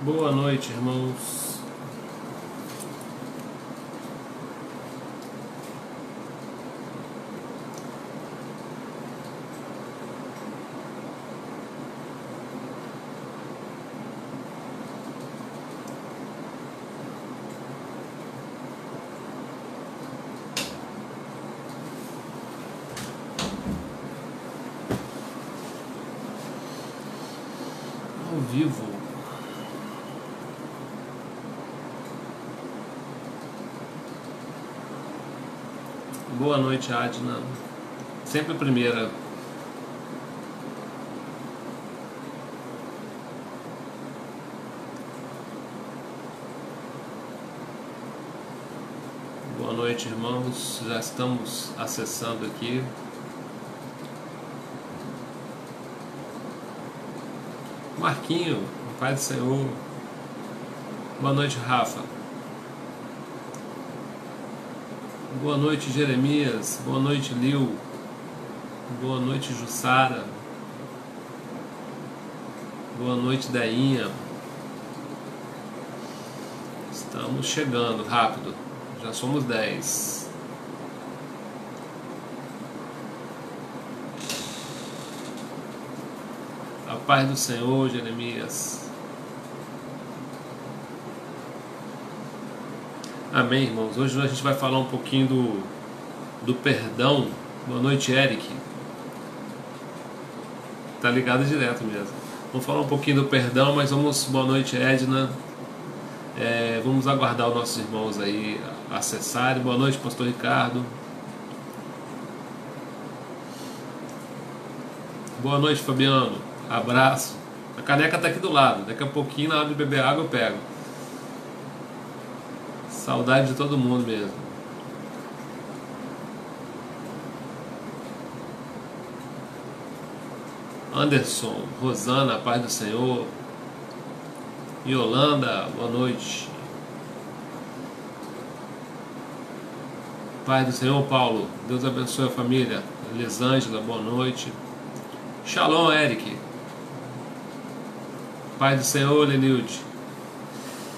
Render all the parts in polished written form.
Boa noite, irmãos. Ao vivo. Boa noite, Adna. Sempre a primeira. Boa noite, irmãos. Já estamos acessando aqui. Marquinho, Pai do Senhor. Boa noite, Rafa. Boa noite, Jeremias. Boa noite, Lil. Boa noite, Jussara. Boa noite, Dainha. Estamos chegando rápido. Já somos 10. A paz do Senhor, Jeremias. Amém, irmãos. Hoje a gente vai falar um pouquinho do perdão. Boa noite, Eric. Tá ligado direto mesmo. Vamos falar um pouquinho do perdão, mas vamos... Boa noite, Edna. Vamos aguardar os nossos irmãos aí acessarem. Boa noite, pastor Ricardo. Boa noite, Fabiano. Abraço. A caneca tá aqui do lado. Daqui a pouquinho, na hora de beber água, eu pego. Saudade de todo mundo mesmo. Anderson, Rosana, paz do Senhor. Yolanda, boa noite. Paz do Senhor, Paulo. Deus abençoe a família. Elisângela, boa noite. Shalom, Eric. Paz do Senhor, Lenilde.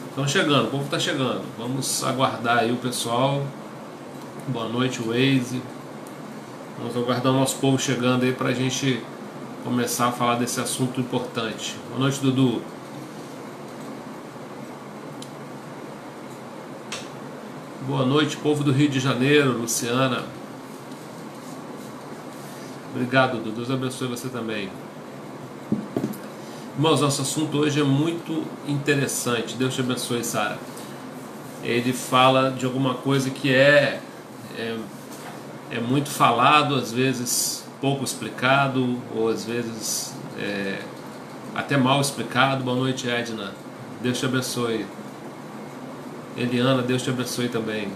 Estão chegando, o povo está chegando. Vamos aguardar aí o pessoal. Boa noite, Waze. Vamos aguardar o nosso povo chegando aí para a gente começar a falar desse assunto importante. Boa noite, Dudu. Boa noite, povo do Rio de Janeiro, Luciana. Obrigado, Dudu. Deus abençoe você também. Irmãos, nosso assunto hoje é muito interessante. Deus te abençoe, Sara. Ele fala de alguma coisa que é muito falado, às vezes pouco explicado, ou às vezes até mal explicado. Boa noite, Edna. Deus te abençoe. Eliana, Deus te abençoe também.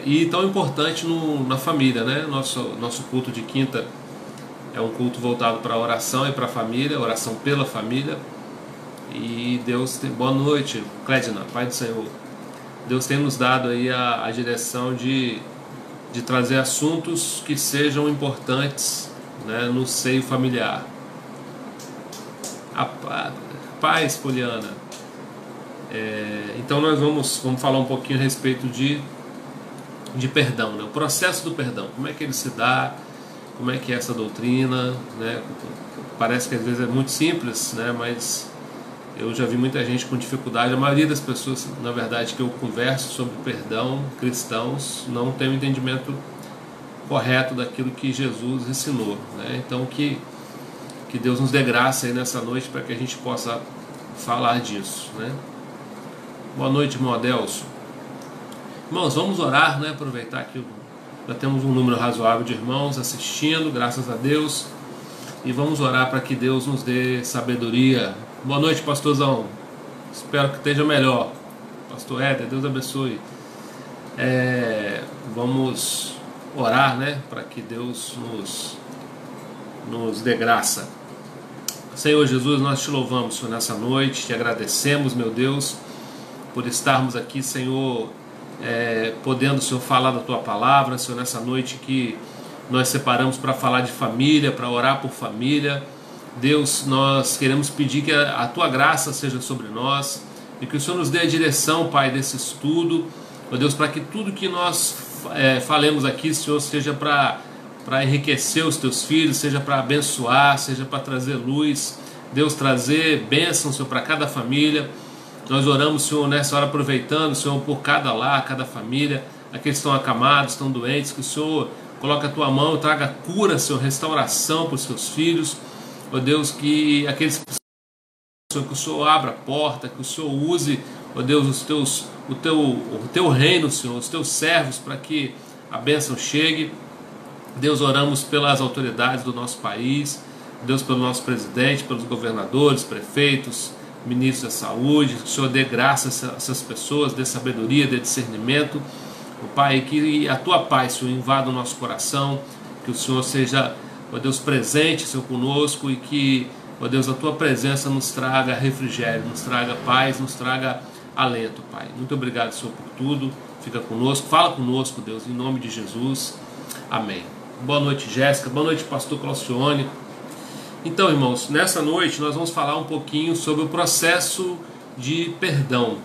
E tão importante na família, né? Nosso culto de quinta é um culto voltado para a oração e para a família, oração pela família. E Deus tem... Boa noite, Clédina, Pai do Senhor. Deus tem nos dado aí a direção de trazer assuntos que sejam importantes, né, no seio familiar. A paz, Poliana. Então nós vamos falar um pouquinho a respeito de perdão, né? O processo do perdão, como é que ele se dá, como é que é essa doutrina, né? Parece que às vezes é muito simples, né? Mas eu já vi muita gente com dificuldade. A maioria das pessoas, na verdade, que eu converso sobre perdão, cristãos, não tem um entendimento correto daquilo que Jesus ensinou, né? Então que Deus nos dê graça aí nessa noite para que a gente possa falar disso, né? Boa noite, irmão Adelso. Irmãos, vamos orar, né? Aproveitar que já temos um número razoável de irmãos assistindo, graças a Deus, e vamos orar para que Deus nos dê sabedoria. Boa noite, pastorzão. Espero que esteja melhor. Pastor Éder, Deus abençoe. Vamos orar, né? Para que Deus nos dê graça. Senhor Jesus, nós te louvamos, Senhor, nessa noite, te agradecemos, meu Deus, por estarmos aqui, Senhor, podendo, Senhor, falar da Tua palavra, Senhor, nessa noite que nós separamos para falar de família, para orar por família. Deus, nós queremos pedir que a Tua graça seja sobre nós e que o Senhor nos dê a direção, Pai, desse estudo, ó Deus, para que tudo que nós falemos aqui, Senhor, seja para enriquecer os Teus filhos, seja para abençoar, seja para trazer luz, Deus, trazer bênção, Senhor, para cada família. Nós oramos, Senhor, nessa hora, aproveitando, Senhor, por cada lar, cada família, aqueles que estão acamados, estão doentes, que o Senhor coloque a Tua mão, traga cura, Senhor, restauração para os Teus filhos, ó Deus, que aqueles que que o Senhor abra a porta, que o Senhor use, ó Deus, o teu reino, Senhor, os Teus servos, para que a bênção chegue. Deus, oramos pelas autoridades do nosso país, Deus, pelo nosso presidente, pelos governadores, prefeitos, ministros da saúde, que o Senhor dê graça a essas pessoas, dê sabedoria, dê discernimento, ó Pai, que a Tua paz, Senhor, invada o nosso coração, que o Senhor seja, ó Deus, presente, Senhor, conosco, e que, ó Deus, a Tua presença nos traga refrigério, nos traga paz, nos traga alento, Pai. Muito obrigado, Senhor, por tudo. Fica conosco, fala conosco, Deus, em nome de Jesus. Amém. Boa noite, Jéssica. Boa noite, pastor Claucione. Então, irmãos, nessa noite nós vamos falar um pouquinho sobre o processo de perdão.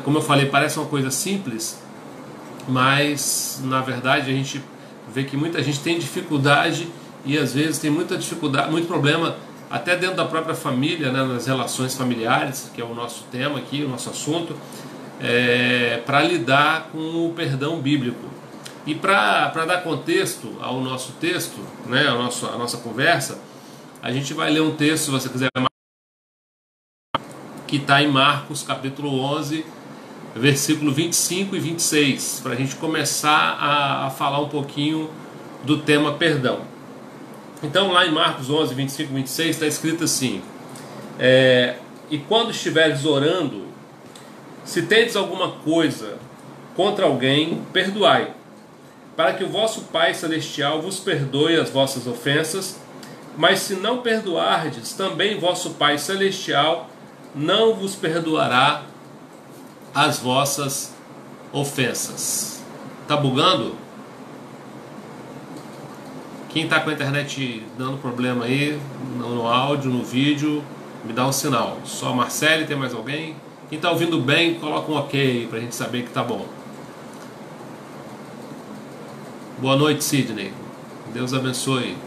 Como eu falei, parece uma coisa simples, mas na verdade a gente vê que muita gente tem dificuldade e às vezes tem muita dificuldade, muito problema até dentro da própria família, nas relações familiares, que é o nosso tema aqui, o nosso assunto, para lidar com o perdão bíblico. E para dar contexto ao nosso texto, a nossa conversa, a gente vai ler um texto, se você quiser, que está em Marcos capítulo 11, versículo 25 e 26, para a gente começar a falar um pouquinho do tema perdão. Então, lá em Marcos 11, 25 e 26, está escrito assim: e quando estiveres orando, se tendes alguma coisa contra alguém, perdoai, para que o vosso Pai Celestial vos perdoe as vossas ofensas. Mas se não perdoardes, também vosso Pai Celestial não vos perdoará as vossas ofensas. Tá bugando? Quem está com a internet dando problema aí, no áudio, no vídeo, me dá um sinal. Só a Marcele, tem mais alguém? Quem está ouvindo bem, coloca um ok aí para a gente saber que tá bom. Boa noite, Sidney. Deus abençoe.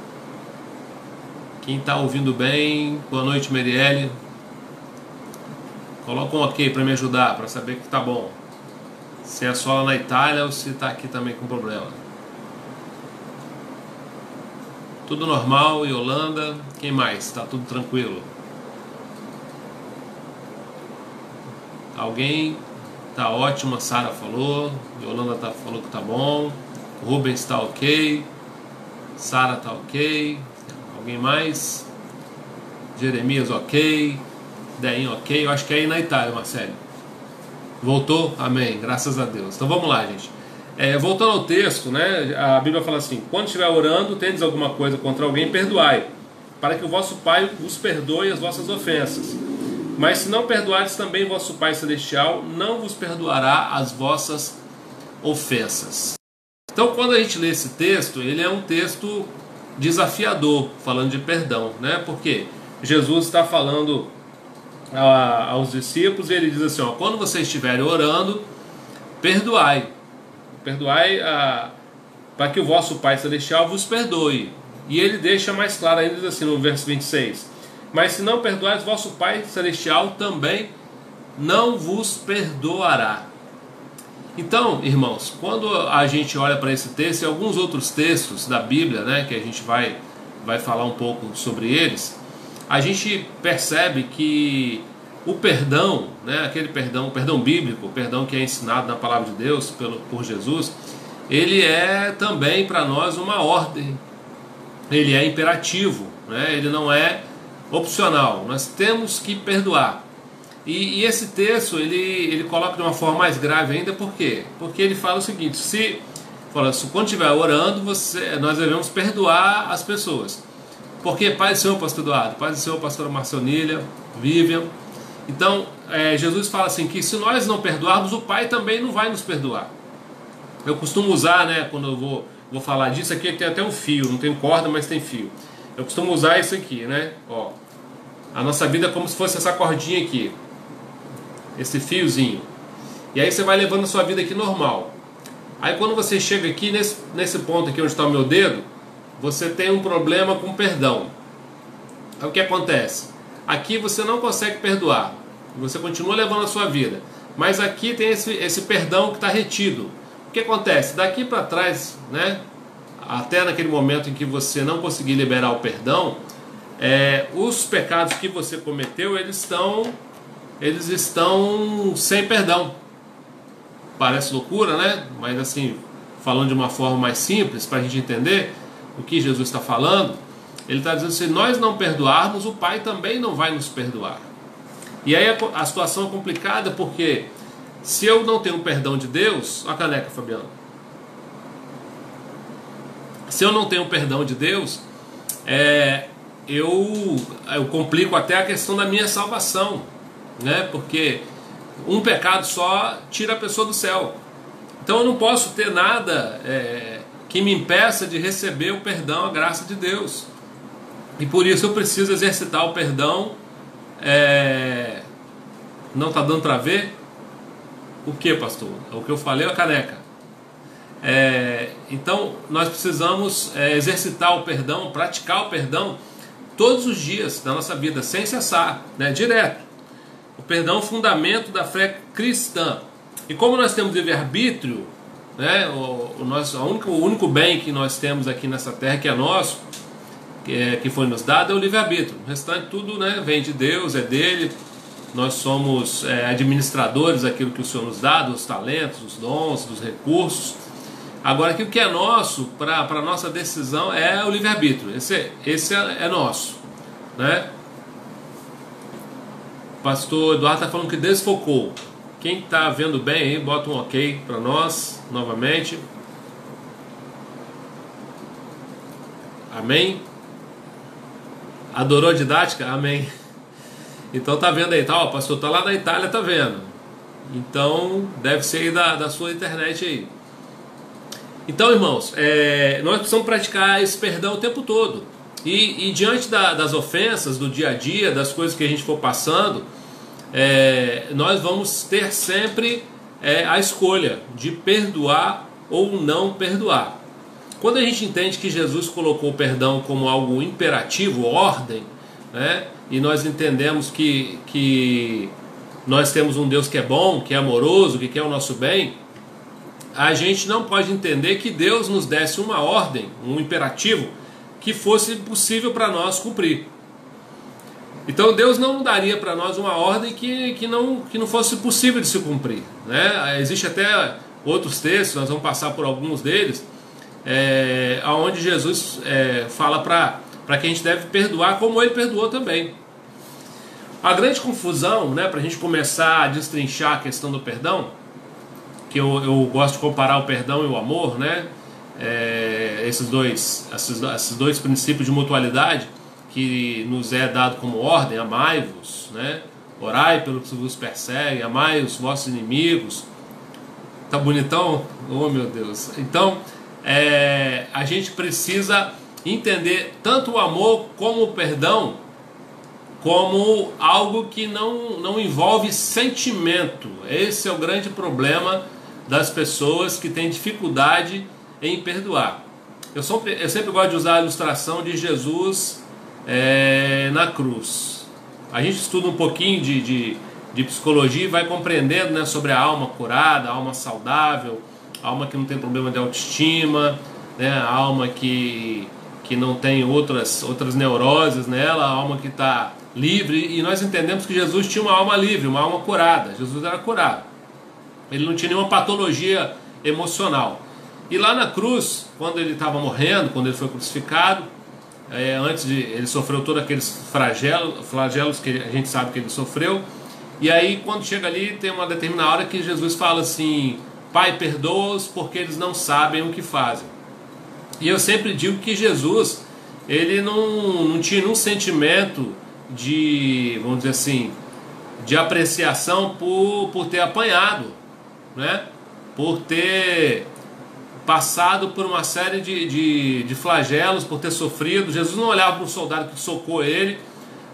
Quem está ouvindo bem, boa noite, Marielle. Coloca um ok para me ajudar, para saber que tá bom. Se é só na Itália ou se está aqui também com problema. Tudo normal, Yolanda. Quem mais? Está tudo tranquilo? Alguém? Tá ótimo, a Sara falou. Yolanda falou que tá bom. Rubens está ok. Sara tá ok. Alguém mais? Jeremias ok. Deinho ok. Eu acho que é aí na Itália, Marcelo. Voltou? Amém. Graças a Deus. Então vamos lá, gente. Voltando ao texto, a Bíblia fala assim: quando estiver orando, tendes alguma coisa contra alguém, perdoai, para que o vosso Pai vos perdoe as vossas ofensas. Mas se não perdoardes, também vosso Pai Celestial não vos perdoará as vossas ofensas. Então, quando a gente lê esse texto, ele é um texto desafiador, falando de perdão, porque Jesus está falando aos discípulos e ele diz assim: quando vocês estiverem orando, perdoai para que o vosso Pai Celestial vos perdoe. E ele deixa mais claro ainda, diz assim no verso 26: mas se não perdoares, vosso Pai Celestial também não vos perdoará. Então, irmãos, quando a gente olha para esse texto e alguns outros textos da Bíblia, que a gente vai falar um pouco sobre eles, a gente percebe que o perdão, aquele perdão, o perdão bíblico, o perdão que é ensinado na palavra de Deus por Jesus, ele é também para nós uma ordem, ele é imperativo, ele não é opcional, nós temos que perdoar. E esse texto ele coloca de uma forma mais grave ainda, por quê? Porque ele fala o seguinte: quando estiver orando, nós devemos perdoar as pessoas. Porque Paz do Senhor, pastor Eduardo, Paz do Senhor, pastora Marcionília, Vivian. Então, Jesus fala assim, que se nós não perdoarmos, o Pai também não vai nos perdoar. Eu costumo usar, quando eu vou falar disso, aqui tem até um fio, não tem corda, mas tem fio. Eu costumo usar isso aqui, né? Ó, a nossa vida é como se fosse essa cordinha aqui, esse fiozinho. E aí você vai levando a sua vida aqui normal. Aí quando você chega aqui nesse ponto aqui onde está o meu dedo, você tem um problema com perdão. Aí o que acontece? Aqui você não consegue perdoar, você continua levando a sua vida, mas aqui tem esse perdão que está retido. O que acontece? Daqui para trás, né, até naquele momento em que você não conseguir liberar o perdão, os pecados que você cometeu, eles estão sem perdão. Parece loucura, né? Mas assim, falando de uma forma mais simples, para a gente entender o que Jesus está falando, ele está dizendo: se nós não perdoarmos, o Pai também não vai nos perdoar. E aí a situação é complicada, porque se eu não tenho perdão de Deus... Olha a caneca, Fabiano. Se eu não tenho perdão de Deus, eu complico até a questão da minha salvação, né? Porque um pecado só tira a pessoa do céu. Então eu não posso ter nada que me impeça de receber o perdão, a graça de Deus. E por isso eu preciso exercitar o perdão. Não está dando para ver? O que, pastor? O que eu falei é a caneca. Então nós precisamos exercitar o perdão, praticar o perdão todos os dias da nossa vida, sem cessar, né? Direto. O perdão é o fundamento da fé cristã. E como nós temos livre-arbítrio, né, o único bem que nós temos aqui nessa terra, que é nosso, que foi nos dado, é o livre-arbítrio. O restante tudo, né, vem de Deus, é dele. Nós somos administradores daquilo que o Senhor nos dá, dos talentos, dos dons, dos recursos. Agora, aquilo que é nosso, para a nossa decisão, é o livre-arbítrio. Esse é nosso, né? O pastor Eduardo está falando que desfocou. Quem está vendo bem aí, bota um ok para nós, novamente. Amém? Adorou a didática? Amém. Então tá vendo aí, tá? O pastor tá lá na Itália, tá vendo. Então deve ser aí da sua internet aí. Então, irmãos, nós precisamos praticar esse perdão o tempo todo. E diante das ofensas do dia a dia, das coisas que a gente for passando, nós vamos ter sempre a escolha de perdoar ou não perdoar. Quando a gente entende que Jesus colocou o perdão como algo imperativo, ordem, né, e nós entendemos que nós temos um Deus que é bom, que é amoroso, que quer o nosso bem, a gente não pode entender que Deus nos desse uma ordem, um imperativo, que fosse possível para nós cumprir. Então Deus não daria para nós uma ordem que não fosse possível de se cumprir, né? Existe até outros textos, nós vamos passar por alguns deles, onde Jesus fala para que a gente deve perdoar como Ele perdoou também. A grande confusão, né, para a gente começar a destrinchar a questão do perdão, que eu gosto de comparar o perdão e o amor, né? Esses dois princípios de mutualidade que nos é dado como ordem: amai-vos, né? Orai pelos que vos perseguem, amai os vossos inimigos. Tá bonitão? Oh meu Deus! Então a gente precisa entender tanto o amor como o perdão como algo que não envolve sentimento. Esse é o grande problema das pessoas que têm dificuldade em perdoar. Eu sempre gosto de usar a ilustração de Jesus na cruz. A gente estuda um pouquinho de psicologia e vai compreendendo, né, sobre a alma curada, a alma saudável, a alma que não tem problema de autoestima, né, a alma que não tem outras neuroses nela, a alma que está livre. E nós entendemos que Jesus tinha uma alma livre, uma alma curada. Jesus era curado. Ele não tinha nenhuma patologia emocional. E lá na cruz, quando ele estava morrendo, quando ele foi crucificado, ele sofreu todos aqueles flagelos que a gente sabe que ele sofreu. E aí quando chega ali, tem uma determinada hora que Jesus fala assim: Pai, perdoa-os porque eles não sabem o que fazem. E eu sempre digo que Jesus, ele não tinha nenhum sentimento de, vamos dizer assim, de apreciação por ter apanhado, né? Por ter passado por uma série de flagelos, por ter sofrido. Jesus não olhava para um soldado que socou ele,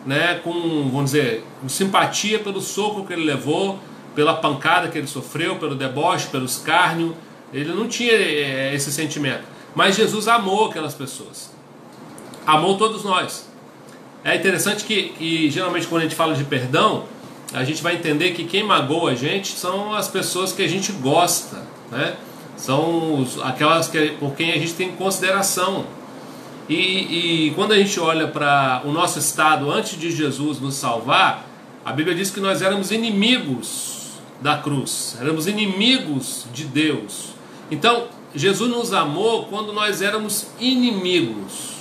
né, com, vamos dizer, com simpatia pelo soco que ele levou, pela pancada que ele sofreu, pelo deboche, pelo escárnio. Ele não tinha esse sentimento. Mas Jesus amou aquelas pessoas. Amou todos nós. É interessante que geralmente quando a gente fala de perdão, a gente vai entender que quem magoa a gente são as pessoas que a gente gosta, né? São aquelas por quem a gente tem consideração. E quando a gente olha para o nosso estado antes de Jesus nos salvar, a Bíblia diz que nós éramos inimigos da cruz, éramos inimigos de Deus. Então, Jesus nos amou quando nós éramos inimigos.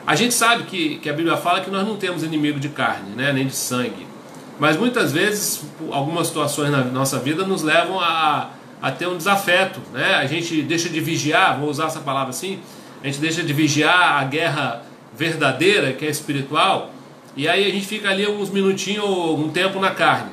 A gente sabe que a Bíblia fala que nós não temos inimigo de carne, né, nem de sangue. Mas muitas vezes, algumas situações na nossa vida nos levam a ter um desafeto, né? A gente deixa de vigiar, vou usar essa palavra assim, a gente deixa de vigiar a guerra verdadeira, que é espiritual, e aí a gente fica ali uns minutinhos ou um tempo na carne.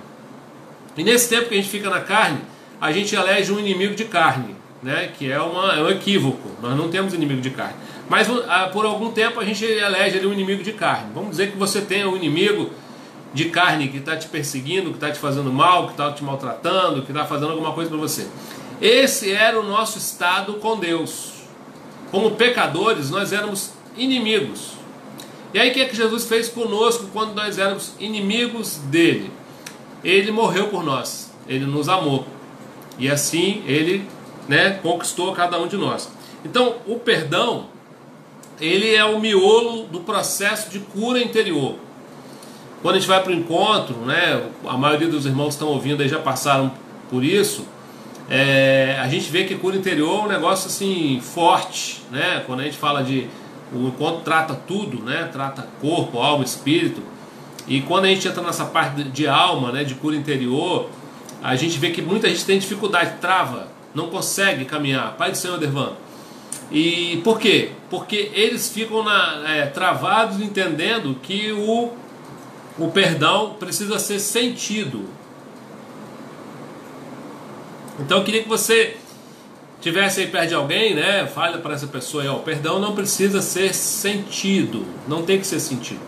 E nesse tempo que a gente fica na carne, a gente elege um inimigo de carne, né? Que é um equívoco. Nós não temos inimigo de carne. Mas por algum tempo a gente elege ali um inimigo de carne. Vamos dizer que você tem um inimigo de carne que está te perseguindo, que está te fazendo mal, que está te maltratando, que está fazendo alguma coisa para você. Esse era o nosso estado com Deus. Como pecadores, nós éramos inimigos. E aí o que é que Jesus fez conosco quando nós éramos inimigos dele? Ele morreu por nós, ele nos amou. E assim ele, né, conquistou cada um de nós. Então o perdão, ele é o miolo do processo de cura interior. Quando a gente vai para o encontro, né, a maioria dos irmãos que estão ouvindo aí já passaram por isso, a gente vê que cura interior é um negócio assim forte, né? Quando a gente fala o encontro trata tudo, né? Trata corpo, alma, espírito. E quando a gente entra nessa parte de alma, né, de cura interior, a gente vê que muita gente tem dificuldade, trava, não consegue caminhar. Pai do Senhor, Dervan. E por quê? Porque eles ficam travados entendendo que o perdão precisa ser sentido. Então eu queria que você tivesse aí perto de alguém, né? Fale para essa pessoa aí, ó, o perdão não precisa ser sentido, não tem que ser sentido.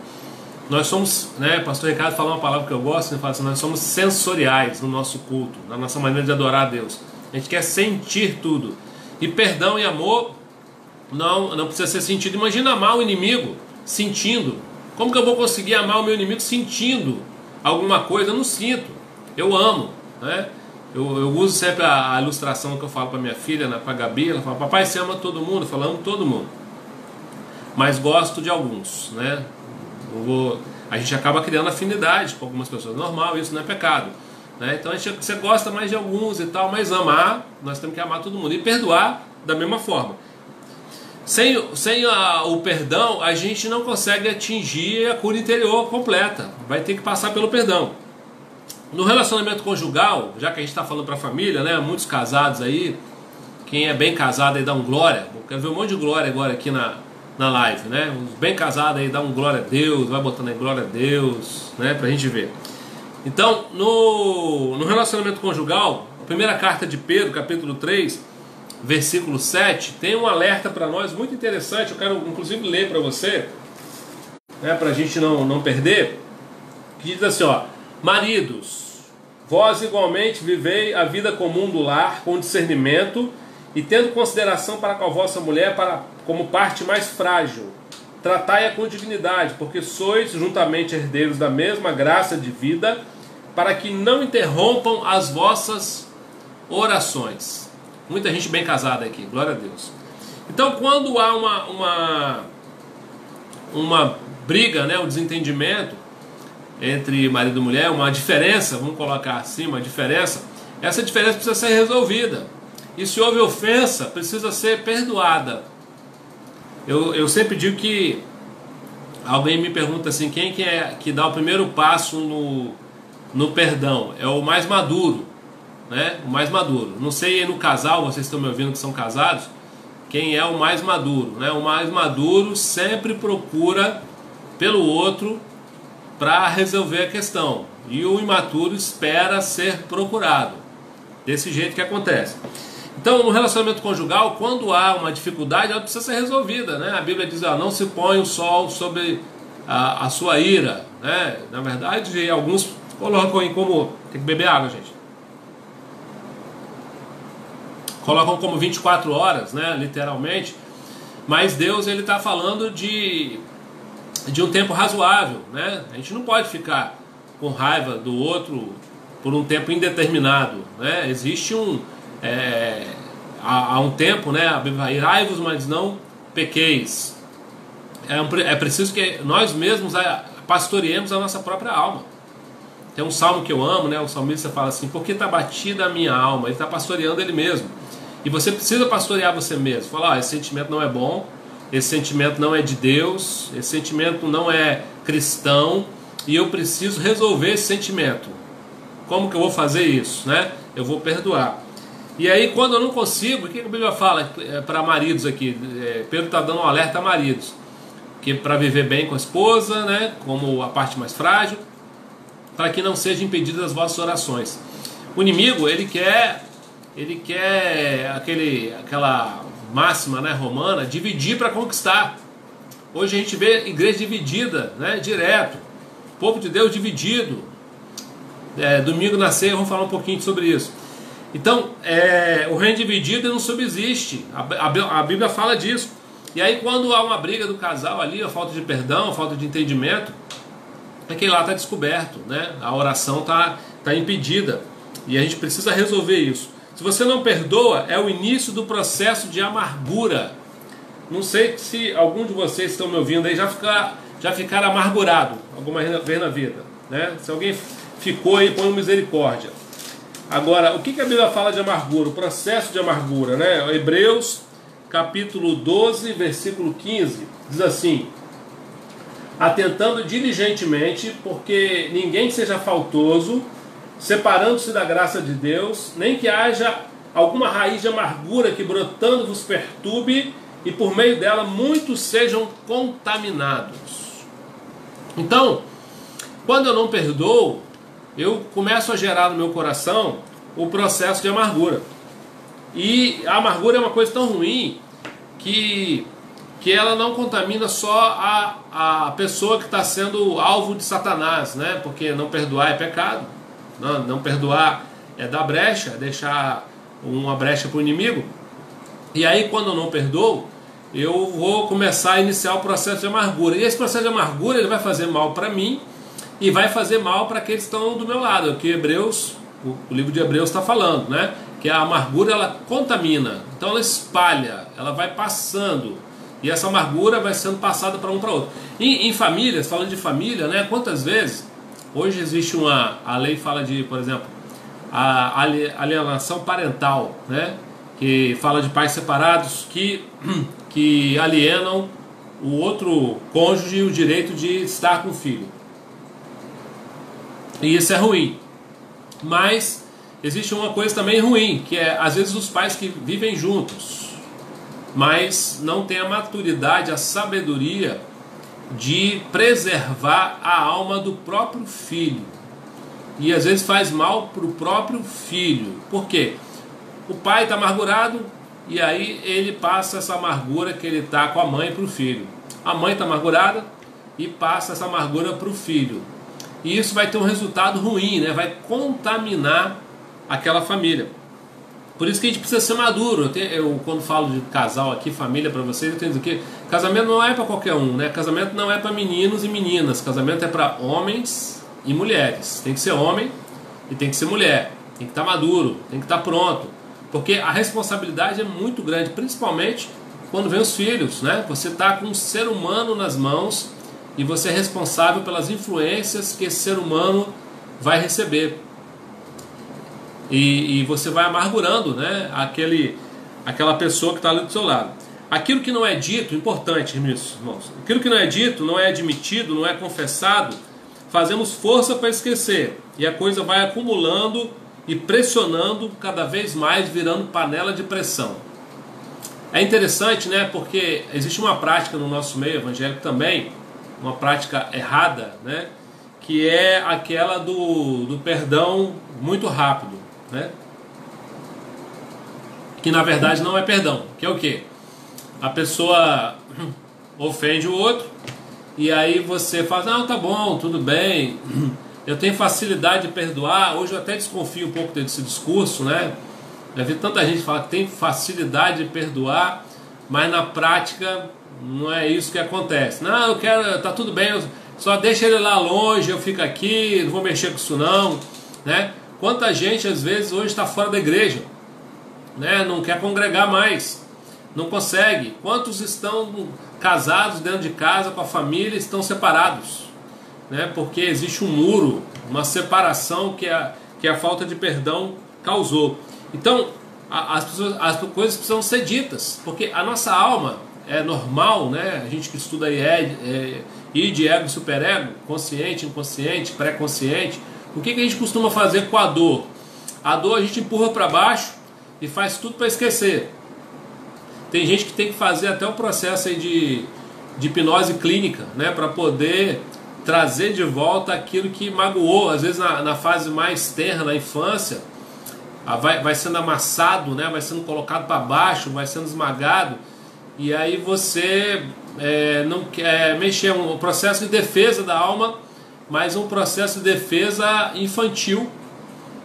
Nós somos, né? Pastor Ricardo fala uma palavra que eu gosto, ele fala assim, nós somos sensoriais no nosso culto, na nossa maneira de adorar a Deus. A gente quer sentir tudo. E perdão e amor não precisa ser sentido. Imagina amar o inimigo sentindo. Como que eu vou conseguir amar o meu inimigo sentindo alguma coisa? Eu não sinto, eu amo, né? Eu uso sempre a ilustração que eu falo para minha filha, para a Gabi. Ela fala, papai, você ama todo mundo? Eu falo, amo todo mundo, mas gosto de alguns, né? A gente acaba criando afinidade com algumas pessoas, normal, isso não é pecado, né? Então você gosta mais de alguns e tal, mas amar, nós temos que amar todo mundo e perdoar da mesma forma. Sem o perdão, a gente não consegue atingir a cura interior completa. Vai ter que passar pelo perdão. No relacionamento conjugal, já que a gente está falando para a família, né? Muitos casados aí, quem é bem casado aí dá um glória. Eu quero ver um monte de glória agora aqui na live, né? Os bem casados aí dá um glória a Deus, vai botando aí glória a Deus, né? Pra gente ver. Então, no relacionamento conjugal, a primeira carta de Pedro, capítulo 3, versículo 7, tem um alerta para nós muito interessante. Eu quero inclusive ler para você, né, para a gente não perder, que diz assim, ó: maridos, vós igualmente vivei a vida comum do lar com discernimento e tendo consideração para com a vossa mulher como parte mais frágil. Tratai-a com dignidade, porque sois juntamente herdeiros da mesma graça de vida, para que não interrompam as vossas orações. Muita gente bem casada aqui, glória a Deus. Então, quando há uma briga, né, um desentendimento entre marido e mulher, uma diferença, vamos colocar assim, uma diferença, essa diferença precisa ser resolvida. E se houve ofensa, precisa ser perdoada. Eu sempre digo que alguém me pergunta assim, quem que dá o primeiro passo no perdão? É o mais maduro, né? O mais maduro. Não sei aí no casal, vocês estão me ouvindo que são casados, quem é o mais maduro, né? O mais maduro sempre procura pelo outro para resolver a questão, e o imaturo espera ser procurado. Desse jeito que acontece. Então, no relacionamento conjugal, quando há uma dificuldade, ela precisa ser resolvida, né? A Bíblia diz, não se põe o sol sobre a sua ira, né? Na verdade, alguns colocam aí como... Tem que beber água, gente. Colocam como 24 horas, né? Literalmente. Mas Deus, ele está falando de um tempo razoável, né? A gente não pode ficar com raiva do outro por um tempo indeterminado, né? Existe há um tempo, né? A Bíblia fala, irai-vos, mas não pequeis. É preciso que nós mesmos pastoreemos a nossa própria alma. Tem um salmo que eu amo, né? O salmista fala assim, porque está batida a minha alma? Ele está pastoreando ele mesmo. E você precisa pastorear você mesmo. Falar, esse sentimento não é bom, esse sentimento não é de Deus, esse sentimento não é cristão, e eu preciso resolver esse sentimento. Como que eu vou fazer isso, né? Eu vou perdoar. E aí, quando eu não consigo, o que a Bíblia fala para maridos aqui? Pedro está dando um alerta a maridos, que para viver bem com a esposa, né, como a parte mais frágil, para que não sejam impedidas as vossas orações. O inimigo, ele quer aquela máxima, né, romana, dividir para conquistar. Hoje a gente vê igreja dividida, né, direto. O povo de Deus dividido. Domingo na ceia vamos falar um pouquinho sobre isso. Então, o reino dividido não subsiste. A Bíblia fala disso. E aí quando há uma briga do casal ali, a falta de perdão, a falta de entendimento, aquele lá está descoberto, né? A oração está impedida. E a gente precisa resolver isso. Se você não perdoa, é o início do processo de amargura. Não sei se algum de vocês estão me ouvindo aí já ficaram amargurado alguma vez na vida, né? Se alguém ficou aí, põe misericórdia. Agora, o que a Bíblia fala de amargura? O processo de amargura, né? Hebreus capítulo 12, versículo 15, diz assim: atentando diligentemente, porque ninguém seja faltoso, separando-se da graça de Deus, nem que haja alguma raiz de amargura que brotando vos perturbe, e por meio dela muitos sejam contaminados. Então, quando eu não perdoo, eu começo a gerar no meu coração o processo de amargura. E a amargura é uma coisa tão ruim que ela não contamina só a pessoa que está sendo alvo de Satanás, né? Porque não perdoar é pecado. Não perdoar é dar brecha, é deixar uma brecha para o inimigo. E aí, quando eu não perdoo, eu vou começar a iniciar o processo de amargura. E esse processo de amargura, ele vai fazer mal para mim e vai fazer mal para aqueles que estão do meu lado. Que o livro de Hebreus está falando, né? Que a amargura, ela contamina. Então ela espalha, ela vai passando. E essa amargura vai sendo passada para um para outro. Em famílias, falando de família, né? Quantas vezes hoje existe a lei fala de, por exemplo, a alienação parental, né? Que fala de pais separados que alienam o outro cônjuge o direito de estar com o filho. E isso é ruim. Mas existe uma coisa também ruim, que é às vezes os pais que vivem juntos, mas não têm a maturidade, a sabedoria de preservar a alma do próprio filho. E às vezes faz mal para o próprio filho. Por quê? O pai está amargurado e aí ele passa essa amargura que ele está com a mãe para o filho. A mãe está amargurada e passa essa amargura para o filho. E isso vai ter um resultado ruim, né? Vai contaminar aquela família. Por isso que a gente precisa ser maduro. Eu quando falo de casal aqui, família para vocês, eu tenho que dizer que casamento não é para qualquer um, né? Casamento não é para meninos e meninas. Casamento é para homens e mulheres. Tem que ser homem e tem que ser mulher. Tem que estar maduro, tem que estar pronto. Porque a responsabilidade é muito grande, principalmente quando vem os filhos, né? Você está com um ser humano nas mãos e você é responsável pelas influências que esse ser humano vai receber. E você vai amargurando, né, aquela pessoa que está ali do seu lado. Aquilo que não é dito, importante, irmãos, aquilo que não é dito, não é admitido, não é confessado, fazemos força para esquecer. E a coisa vai acumulando e pressionando cada vez mais, virando panela de pressão. É interessante, né, porque existe uma prática no nosso meio evangélico também, uma prática errada, né, que é aquela do perdão muito rápido, né? que na verdade não é perdão, que é o quê? A pessoa ofende o outro e aí você fala, não, tá bom, tudo bem, eu tenho facilidade de perdoar. Hoje eu até desconfio um pouco desse discurso, né? Já vi tanta gente falar que tem facilidade de perdoar, mas na prática não é isso que acontece. Não, eu quero, tá tudo bem, só deixa ele lá longe, eu fico aqui, não vou mexer com isso não, né? Quanta gente às vezes hoje está fora da igreja, né? Não quer congregar mais, não consegue. Quantos estão casados dentro de casa com a família e estão separados, né? Porque existe um muro, uma separação que a falta de perdão causou. Então as coisas precisam ser ditas, porque a nossa alma é normal, né? A gente que estuda aí id, ego, superego, consciente, inconsciente, pré-consciente. O que a gente costuma fazer com a dor? A dor a gente empurra para baixo e faz tudo para esquecer. Tem gente que tem que fazer até um processo aí de hipnose clínica, né? Para poder trazer de volta aquilo que magoou. Às vezes na fase mais tenra, na infância, vai sendo amassado, né? Vai sendo colocado para baixo, vai sendo esmagado. E aí você não quer mexer. Um processo de defesa da alma, mas um processo de defesa infantil,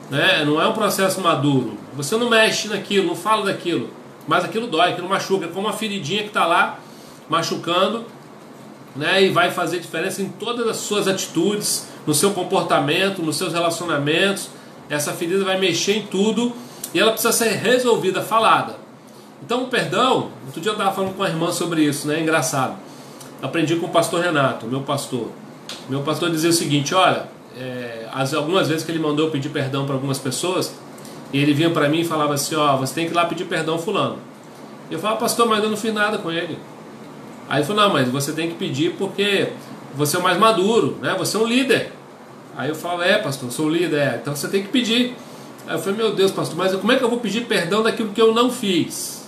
né? Não é um processo maduro. Você não mexe naquilo, não fala daquilo, mas aquilo dói, aquilo machuca. É como uma feridinha que está lá machucando, né? E vai fazer diferença em todas as suas atitudes, no seu comportamento, nos seus relacionamentos. Essa ferida vai mexer em tudo e ela precisa ser resolvida, falada. Então o perdão, outro dia eu estava falando com a irmã sobre isso, né? Engraçado. Aprendi com o pastor Renato, meu pastor. Meu pastor dizia o seguinte, olha, algumas vezes que ele mandou eu pedir perdão para algumas pessoas, e ele vinha para mim e falava assim, ó, você tem que ir lá pedir perdão fulano. Eu falava, pastor, mas eu não fiz nada com ele. Aí ele falou, não, mas você tem que pedir porque você é o mais maduro, né? Você é um líder. Aí eu falo, pastor, eu sou líder, então você tem que pedir. Aí eu falei, meu Deus, pastor, mas como é que eu vou pedir perdão daquilo que eu não fiz?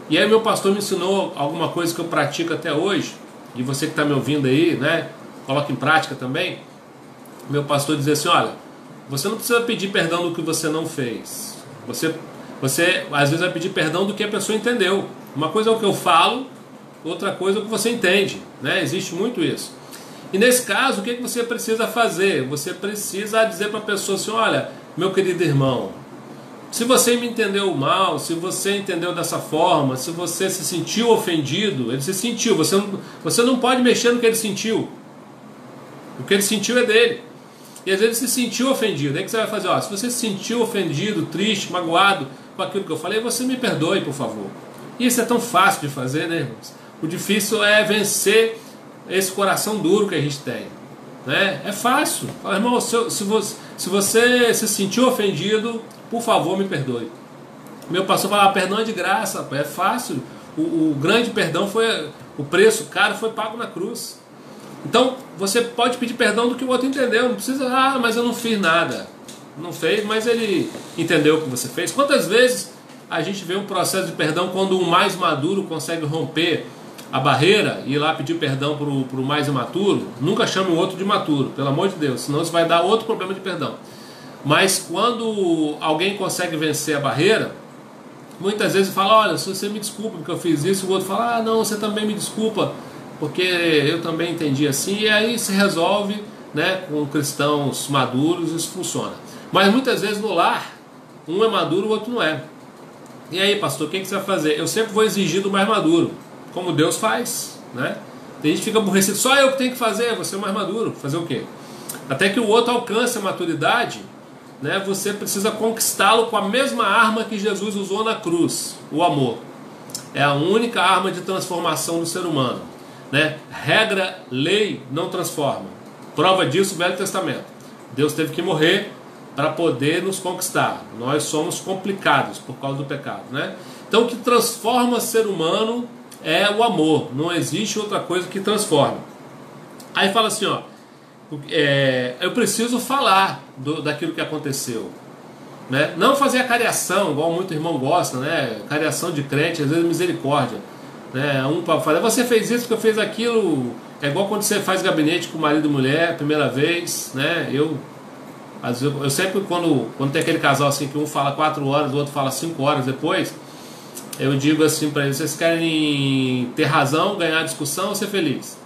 E aí meu pastor me ensinou alguma coisa que eu pratico até hoje, e você que está me ouvindo aí, né, coloca em prática também. Meu pastor dizia assim, olha, você não precisa pedir perdão do que você não fez. Você às vezes vai pedir perdão do que a pessoa entendeu. Uma coisa é o que eu falo, outra coisa é o que você entende, né? Existe muito isso. E nesse caso, o que você precisa fazer? Você precisa dizer para a pessoa assim, olha, meu querido irmão, se você me entendeu mal, se você entendeu dessa forma, se você se sentiu ofendido, ele se sentiu, você não pode mexer no que ele sentiu. O que ele sentiu é dele. E às vezes ele se sentiu ofendido. Aí que você vai fazer, ó, se você se sentiu ofendido, triste, magoado com aquilo que eu falei, você me perdoe, por favor. E isso é tão fácil de fazer, né, irmãos? O difícil é vencer esse coração duro que a gente tem, né? É fácil. Fala, irmão, se você se sentiu ofendido, por favor, me perdoe. Meu pastor falava, perdão é de graça, é fácil. O grande perdão foi, o preço caro foi pago na cruz. Então, você pode pedir perdão do que o outro entendeu. Não precisa, mas eu não fiz nada. Não fez, mas ele entendeu o que você fez. Quantas vezes a gente vê um processo de perdão quando o mais maduro consegue romper a barreira e ir lá pedir perdão para o mais imaturo? Nunca chame o outro de imaturo, pelo amor de Deus, senão isso vai dar outro problema de perdão. Mas quando alguém consegue vencer a barreira, muitas vezes fala, olha, se você me desculpa porque eu fiz isso, o outro fala, não, você também me desculpa porque eu também entendi assim, e aí se resolve, né, com cristãos maduros, isso funciona. Mas muitas vezes no lar, um é maduro, o outro não é. E aí, pastor, o que você vai fazer? Eu sempre vou exigir do mais maduro, como Deus faz, né? Tem gente que fica aborrecido, só eu que tenho que fazer, você é o mais maduro, fazer o quê? Até que o outro alcance a maturidade, né, você precisa conquistá-lo com a mesma arma que Jesus usou na cruz, o amor. É a única arma de transformação do ser humano, né? Regra, lei não transforma. Prova disso o Velho Testamento. Deus teve que morrer para poder nos conquistar. Nós somos complicados por causa do pecado, né? Então o que transforma o ser humano é o amor. Não existe outra coisa que transforme. Aí fala assim, ó, eu preciso falar daquilo que aconteceu, né? Não fazer a cariação, igual muito irmão gosta, né? Cariação de crente, às vezes misericórdia, né? Um para falar, você fez isso porque eu fiz aquilo. É igual quando você faz gabinete com marido e mulher, primeira vez, né? Eu Às vezes, eu sempre, quando tem aquele casal assim que um fala 4 horas, o outro fala 5 horas depois, eu digo assim para eles: vocês querem ter razão, ganhar a discussão ou ser feliz?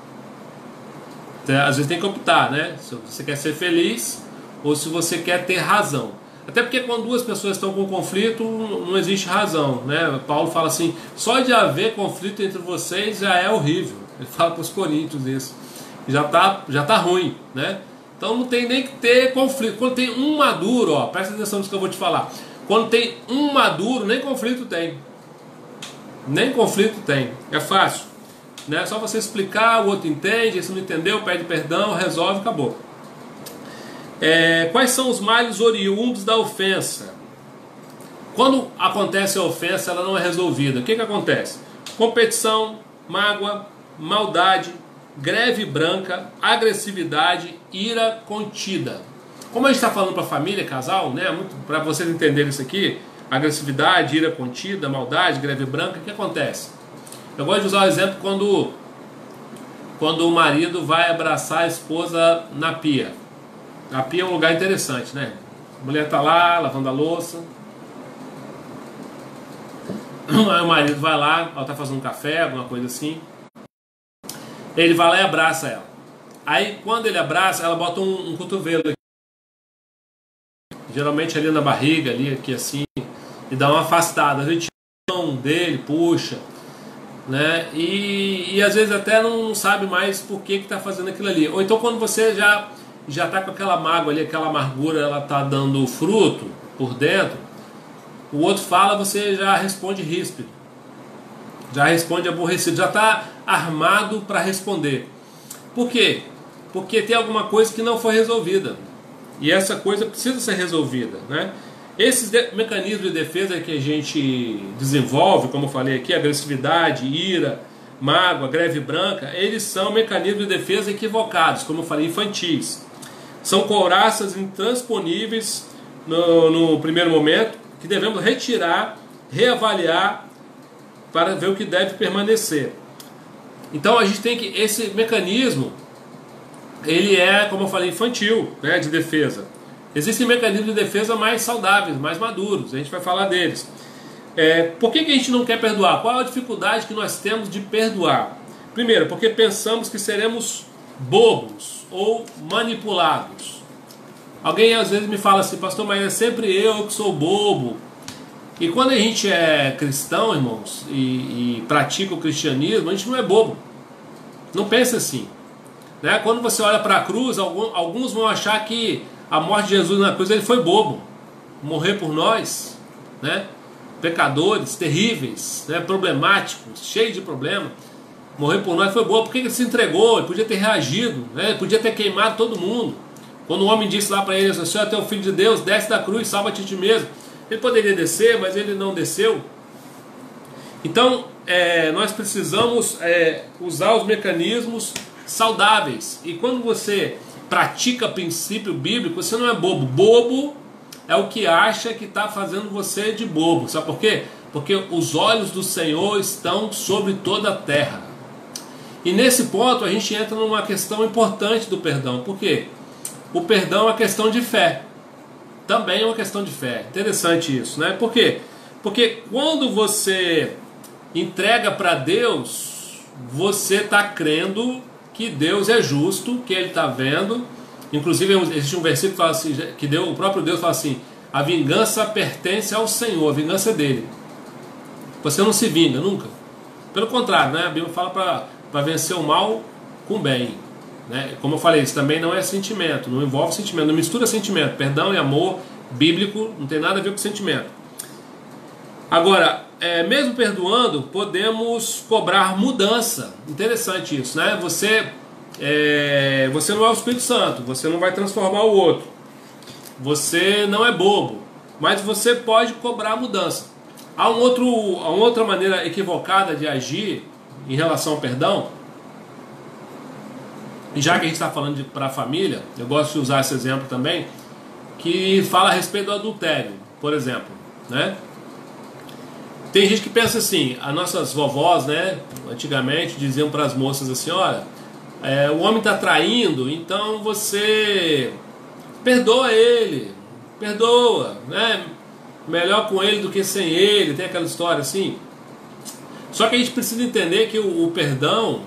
Às vezes tem que optar, né? Se você quer ser feliz ou se você quer ter razão. Até porque quando duas pessoas estão com conflito, não existe razão, né? Paulo fala assim: só de haver conflito entre vocês já é horrível. Ele fala para os coríntios isso. Já tá ruim, né? Então não tem nem que ter conflito. Quando tem um maduro, ó, presta atenção nisso que eu vou te falar. Quando tem um maduro, nem conflito tem. Nem conflito tem. É fácil, né? Só você explicar, o outro entende, se não entendeu, pede perdão, resolve, acabou. Quais são os males oriundos da ofensa? Quando acontece a ofensa, ela não é resolvida. O que acontece? Competição, mágoa, maldade, greve branca, agressividade, ira contida. Como a gente está falando para família, casal, né? Para vocês entenderem isso aqui, agressividade, ira contida, maldade, greve branca, o que acontece? Eu gosto de usar o exemplo quando o marido vai abraçar a esposa na pia. A pia é um lugar interessante, né? A mulher está lá lavando a louça. Aí o marido vai lá, ela está fazendo um café, alguma coisa assim. Ele vai lá e abraça ela. Aí quando ele abraça, ela bota um cotovelo aqui. Geralmente ali na barriga, ali aqui assim, e dá uma afastada. A gente tira a mão dele, puxa, né? E às vezes até não sabe mais por que está fazendo aquilo ali. Ou então quando você já está com aquela mágoa ali, aquela amargura, ela está dando fruto por dentro, o outro fala, você já responde ríspido, já responde aborrecido, já está armado para responder. Por quê? Porque tem alguma coisa que não foi resolvida, e essa coisa precisa ser resolvida, né? Esses mecanismos de defesa que a gente desenvolve, como eu falei aqui, agressividade, ira, mágoa, greve branca, eles são mecanismos de defesa equivocados, como eu falei, infantis. São couraças intransponíveis no primeiro momento, que devemos retirar, reavaliar, para ver o que deve permanecer. Então a gente tem que, esse mecanismo, ele é, como eu falei, infantil, né, de defesa. Existem mecanismos de defesa mais saudáveis, mais maduros, a gente vai falar deles. Por que a gente não quer perdoar? Qual a dificuldade que nós temos de perdoar? Primeiro, porque pensamos que seremos bobos ou manipulados. Alguém às vezes me fala assim: pastor, mas é sempre eu que sou bobo. E quando a gente é cristão, irmãos, e pratica o cristianismo, a gente não é bobo. Não pensa assim, né? Quando você olha para a cruz, alguns vão achar que a morte de Jesus na cruz, ele foi bobo. Morrer por nós, né? Pecadores, terríveis, né? Problemáticos, cheios de problemas. Morrer por nós foi bobo. Por que ele se entregou? Ele podia ter reagido, né? Ele podia ter queimado todo mundo. Quando o homem disse lá para ele: se você é o filho de Deus, desce da cruz, salva-te a ti mesmo. Ele poderia descer, mas ele não desceu. Então, nós precisamos usar os mecanismos saudáveis. E quando você pratica princípio bíblico, você não é bobo. Bobo é o que acha que está fazendo você de bobo. Sabe por quê? Porque os olhos do Senhor estão sobre toda a terra. E nesse ponto a gente entra numa questão importante do perdão. Por quê? O perdão é uma questão de fé. Também é uma questão de fé. Interessante isso, né? Por quê? Porque quando você entrega para Deus, você está crendo que Deus é justo, que Ele está vendo. Inclusive existe um versículo que fala assim, que o próprio Deus fala assim: a vingança pertence ao Senhor, a vingança é dele. Você não se vinga nunca. Pelo contrário, né? A Bíblia fala para vencer o mal com o bem. Né? Como eu falei, isso também não é sentimento, não envolve sentimento, não mistura sentimento. Perdão e amor bíblico não tem nada a ver com sentimento. Agora, mesmo perdoando, podemos cobrar mudança. Interessante isso, né? Você não é o Espírito Santo, você não vai transformar o outro, você não é bobo, mas você pode cobrar mudança. Há uma outra maneira equivocada de agir em relação ao perdão. E já que a gente está falando para a família, eu gosto de usar esse exemplo também, que fala a respeito do adultério, por exemplo, né? Tem gente que pensa assim, as nossas vovós, né, antigamente diziam para as moças assim: olha, o homem está traindo, então você perdoa ele, perdoa, né? Melhor com ele do que sem ele, tem aquela história assim. Só que a gente precisa entender que o perdão,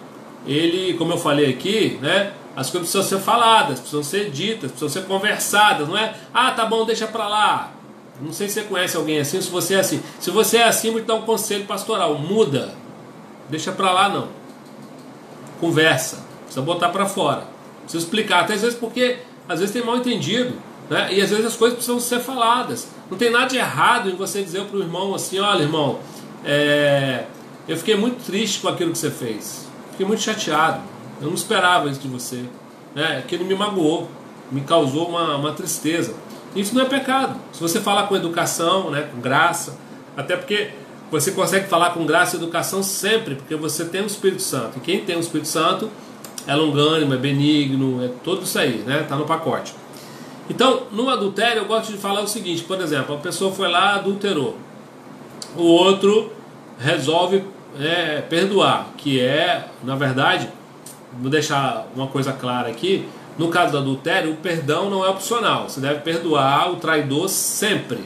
ele, como eu falei aqui, né? As coisas precisam ser faladas, precisam ser ditas, precisam ser conversadas, não é? Ah, tá bom, deixa pra lá. Não sei se você conhece alguém assim, se você é assim. Se você é assim, vou te dar um conselho pastoral, muda. Deixa pra lá não. Conversa, precisa botar pra fora. Precisa explicar, até às vezes porque às vezes tem mal entendido, né? E às vezes as coisas precisam ser faladas. Não tem nada de errado em você dizer pro irmão assim, olha irmão, eu fiquei muito triste com aquilo que você fez. Fiquei muito chateado. Eu não esperava isso de você, né? Aquilo me magoou, me causou uma tristeza. Isso não é pecado. Se você falar com educação, né, com graça, até porque você consegue falar com graça e educação sempre, porque você tem o Espírito Santo. E quem tem o Espírito Santo é longânimo, é benigno, é tudo isso aí, né? Está no pacote. Então, no adultério, eu gosto de falar o seguinte, por exemplo, a pessoa foi lá, adulterou. O outro resolve perdoar, que é, na verdade, vou deixar uma coisa clara aqui, no caso do adultério, o perdão não é opcional, você deve perdoar o traidor sempre.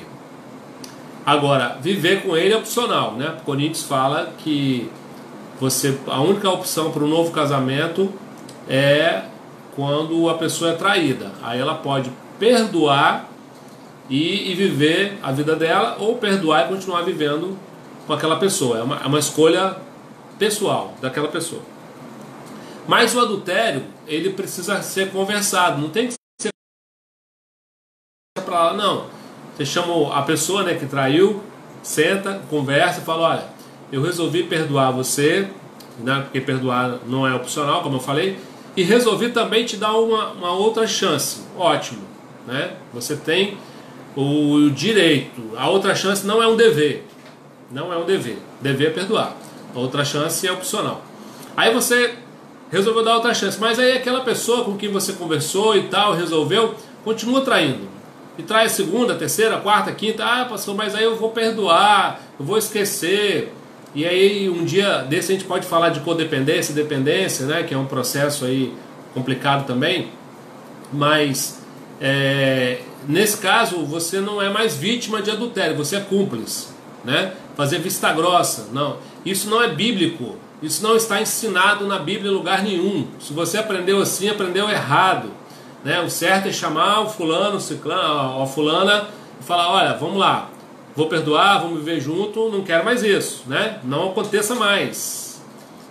Agora, viver com ele é opcional, né? Coríntios fala que a única opção para um novo casamento é quando a pessoa é traída. Aí ela pode perdoar e viver a vida dela, ou perdoar e continuar vivendo com aquela pessoa. É uma escolha pessoal daquela pessoa. Mas o adultério, ele precisa ser conversado, não tem que ser para lá, não. Você chama a pessoa, né, que traiu, senta, conversa e fala, olha, eu resolvi perdoar você, né, porque perdoar não é opcional, como eu falei, e resolvi também te dar uma outra chance. Ótimo, né? Você tem o direito. A outra chance não é um dever. Não é um dever. Dever é perdoar. A outra chance é opcional. Aí você resolveu dar outra chance, mas aí aquela pessoa com quem você conversou e tal, resolveu, continua traindo. E trai a segunda, terceira, quarta, quinta. Ah, pastor, mas aí eu vou perdoar, eu vou esquecer. E aí um dia desse a gente pode falar de codependência, dependência, né, que é um processo aí complicado também. Mas nesse caso você não é mais vítima de adultério, você é cúmplice, né? Fazer vista grossa, não. Isso não é bíblico. Isso não está ensinado na Bíblia em lugar nenhum. Se você aprendeu assim, aprendeu errado, né? O certo é chamar o fulano, o ciclano, a fulana e falar, olha, vamos lá, vou perdoar, vamos viver junto, não quero mais isso, né? Não aconteça mais.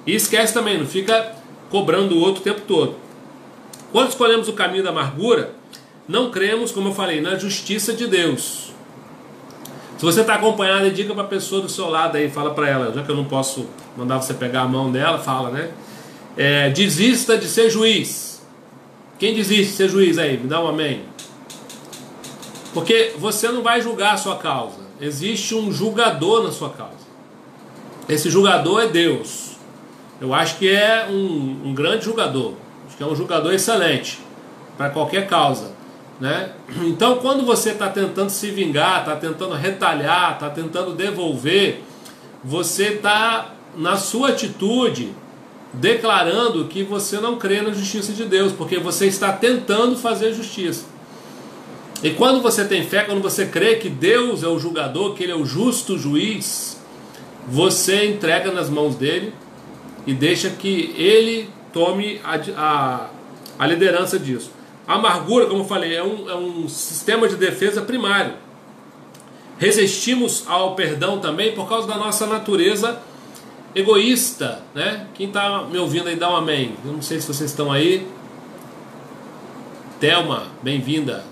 E esquece também, não fica cobrando o outro o tempo todo. Quando escolhemos o caminho da amargura, não cremos, como eu falei, na justiça de Deus. Se você está acompanhado, diga para a pessoa do seu lado aí, fala para ela, já que eu não posso mandar você pegar a mão dela, fala, né? Desista de ser juiz. Quem desiste de ser juiz aí? Me dá um amém. Porque você não vai julgar a sua causa. Existe um julgador na sua causa. Esse julgador é Deus. Eu acho que é um grande julgador. Acho que é um julgador excelente para qualquer causa, né? Então, quando você está tentando se vingar, está tentando retalhar, está tentando devolver, você está, na sua atitude, declarando que você não crê na justiça de Deus, porque você está tentando fazer justiça. E quando você tem fé, quando você crê que Deus é o julgador, que Ele é o justo juiz, você entrega nas mãos dele e deixa que Ele tome a liderança disso. A amargura, como eu falei, é um sistema de defesa primário. Resistimos ao perdão também por causa da nossa natureza egoísta, né? Quem está me ouvindo aí, dá um amém. Eu não sei se vocês estão aí. Thelma, bem-vinda.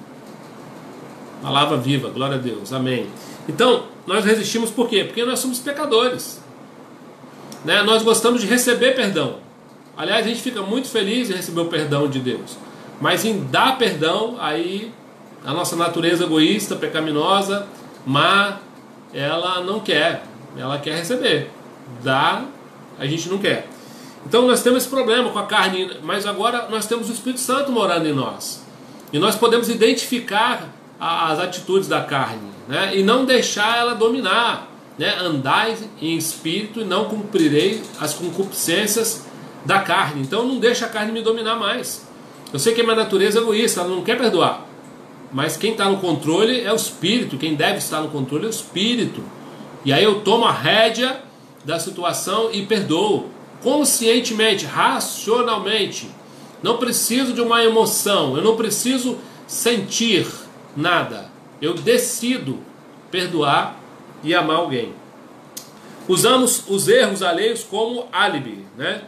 Palavra viva, glória a Deus, amém. Então, nós resistimos por quê? Porque nós somos pecadores, né? Nós gostamos de receber perdão. Aliás, a gente fica muito feliz em receber o perdão de Deus. Mas em dar perdão, aí a nossa natureza egoísta, pecaminosa, má, ela não quer. Ela quer receber. Dar, a gente não quer. Então nós temos esse problema com a carne, mas agora nós temos o Espírito Santo morando em nós. E nós podemos identificar as atitudes da carne, né? E não deixar ela dominar, né? Andai em espírito e não cumprirei as concupiscências da carne. Então não deixa a carne me dominar mais. Eu sei que a minha natureza é egoísta, ela não quer perdoar. Mas quem está no controle é o Espírito, quem deve estar no controle é o Espírito. E aí eu tomo a rédea da situação e perdoo, conscientemente, racionalmente. Não preciso de uma emoção, eu não preciso sentir nada. Eu decido perdoar e amar alguém. Usamos os erros alheios como álibi, né?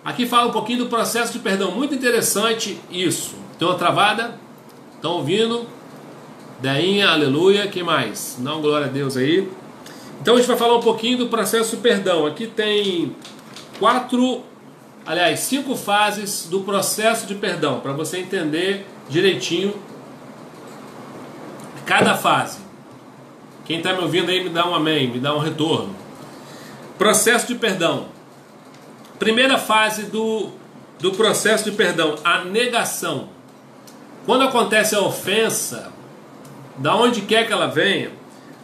Aqui fala um pouquinho do processo de perdão, muito interessante isso. Tem uma travada? Estão ouvindo? Deinha, aleluia, que mais? Não, glória a Deus aí. Então a gente vai falar um pouquinho do processo de perdão. Aqui tem 5 fases do processo de perdão, para você entender direitinho cada fase. Quem está me ouvindo aí me dá um amém, me dá um retorno. Processo de perdão. Primeira fase do processo de perdão, a negação. Quando acontece a ofensa, da onde quer que ela venha,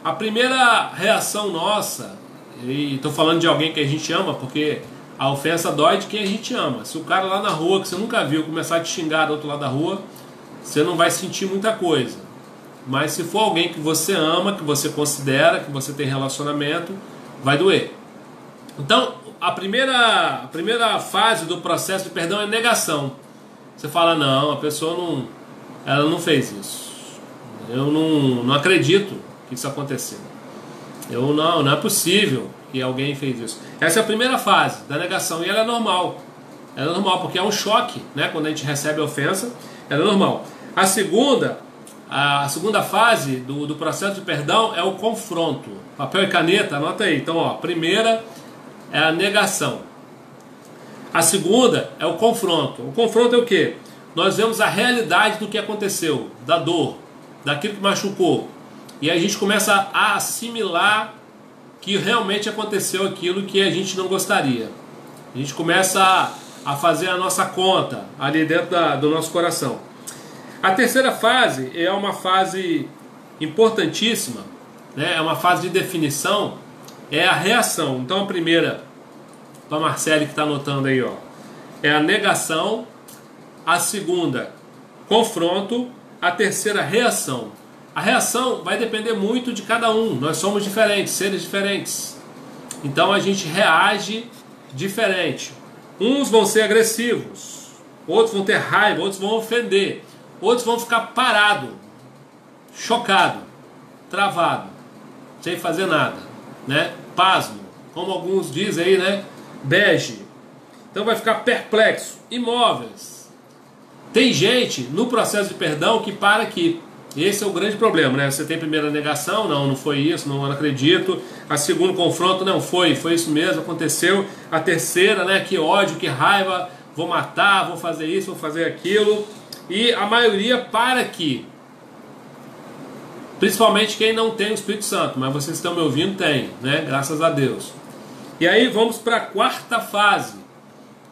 a primeira reação nossa, e estou falando de alguém que a gente ama, porque a ofensa dói de quem a gente ama. Se o cara lá na rua, que você nunca viu, começar a te xingar do outro lado da rua, você não vai sentir muita coisa. Mas se for alguém que você ama, que você considera, que você tem relacionamento, vai doer. Então, a primeira fase do processo de perdão é negação. Você fala, não, a pessoa ela não fez isso. Eu não acredito que isso aconteceu. Não é possível que alguém fez isso. Essa é a primeira fase da negação e ela é normal. Ela é normal porque é um choque, né? Quando a gente recebe a ofensa, ela é normal. A segunda fase do processo de perdão é o confronto. Papel e caneta, anota aí. Então, a primeira é a negação. A segunda é o confronto. O confronto é o quê? Nós vemos a realidade do que aconteceu, da dor, daquilo que machucou. E a gente começa a assimilar que realmente aconteceu aquilo que a gente não gostaria. A gente começa a fazer a nossa conta ali dentro do nosso coração. A terceira fase é uma fase importantíssima, né? É uma fase de definição, é a reação. Então a primeira, para a Marcele que está anotando aí, ó, é a negação. A segunda, confronto. A terceira, reação. A reação vai depender muito de cada um. Nós somos diferentes, seres diferentes. Então a gente reage diferente. Uns vão ser agressivos, outros vão ter raiva, outros vão ofender, outros vão ficar parado, chocado, travado, sem fazer nada, né? Pasmo, como alguns dizem aí, né? Bege. Então vai ficar perplexo, imóveis. Tem gente no processo de perdão que para aqui. Esse é o grande problema, né? Você tem a primeira negação, não foi isso, não acredito. A segunda, confronto, não foi isso mesmo, aconteceu. A terceira, né? Que ódio, que raiva, vou matar, vou fazer isso, vou fazer aquilo. E a maioria para aqui. Principalmente quem não tem o Espírito Santo, mas vocês estão me ouvindo, tem, né? Graças a Deus. E aí vamos para a quarta fase,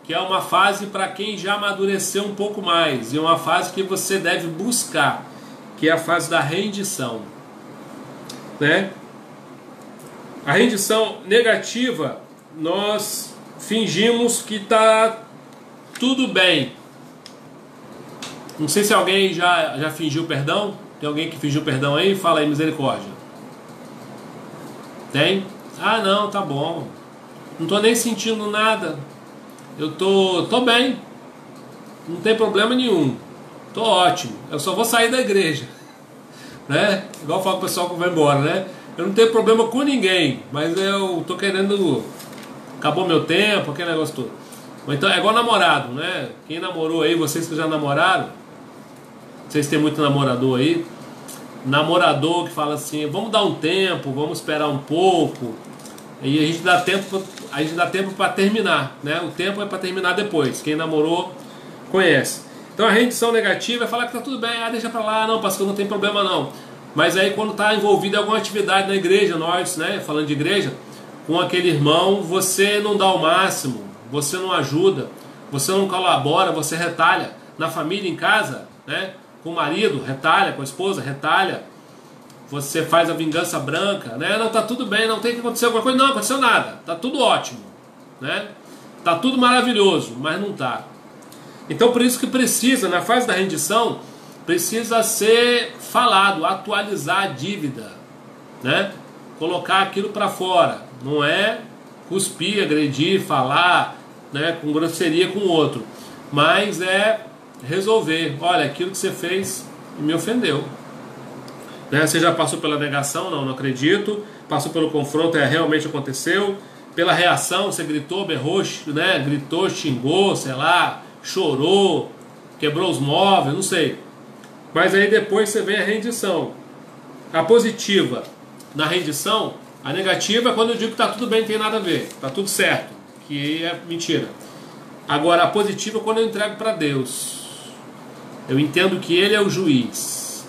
que é uma fase para quem já amadureceu um pouco mais, e uma fase que você deve buscar, que é a fase da rendição, né? A rendição negativa, nós fingimos que está tudo bem. Não sei se alguém já fingiu perdão. Tem alguém que fingiu perdão aí? Fala aí, misericórdia. Tem? Ah, não, tá bom. Não tô nem sentindo nada. Eu tô bem. Não tem problema nenhum. Tô ótimo. Eu só vou sair da igreja, né? Igual eu falo pro pessoal que vai embora, né? Eu não tenho problema com ninguém, mas eu tô querendo... Acabou meu tempo, aquele negócio todo. Então é igual namorado, né? Quem namorou aí, vocês que já namoraram, vocês têm muito namorador aí, namorador que fala assim, vamos dar um tempo, vamos esperar um pouco, e a gente dá tempo para terminar, né? O tempo é para terminar depois. Quem namorou conhece. Então a rendição negativa é falar que tá tudo bem, deixa para lá, não, pastor, não tem problema não. Mas aí quando está envolvido em alguma atividade na igreja, nós, né, falando de igreja, com aquele irmão, você não dá o máximo, você não ajuda, você não colabora, você retalha. Na família, em casa, né, com o marido, retalha, com a esposa, retalha. Você faz a vingança branca, né? Não, tá tudo bem, não tem que acontecer alguma coisa. Não, aconteceu nada, tá tudo ótimo, né? Tá tudo maravilhoso, mas não tá. Então por isso que precisa, na fase da rendição, precisa ser falado, atualizar a dívida, né? Colocar aquilo para fora, não é cuspir, agredir, falar, né, com grosseria com o outro, mas é resolver. Olha, aquilo que você fez me ofendeu, né? Você já passou pela negação, não acredito. Passou pelo confronto, realmente aconteceu. Pela reação, você gritou, berrou, né? Gritou, xingou, sei lá, chorou, quebrou os móveis, não sei. Mas aí depois você vem a rendição. A positiva na rendição, a negativa é quando eu digo que está tudo bem, não tem nada a ver, está tudo certo, que é mentira. Agora, a positiva é quando eu entrego para Deus. Eu entendo que Ele é o juiz.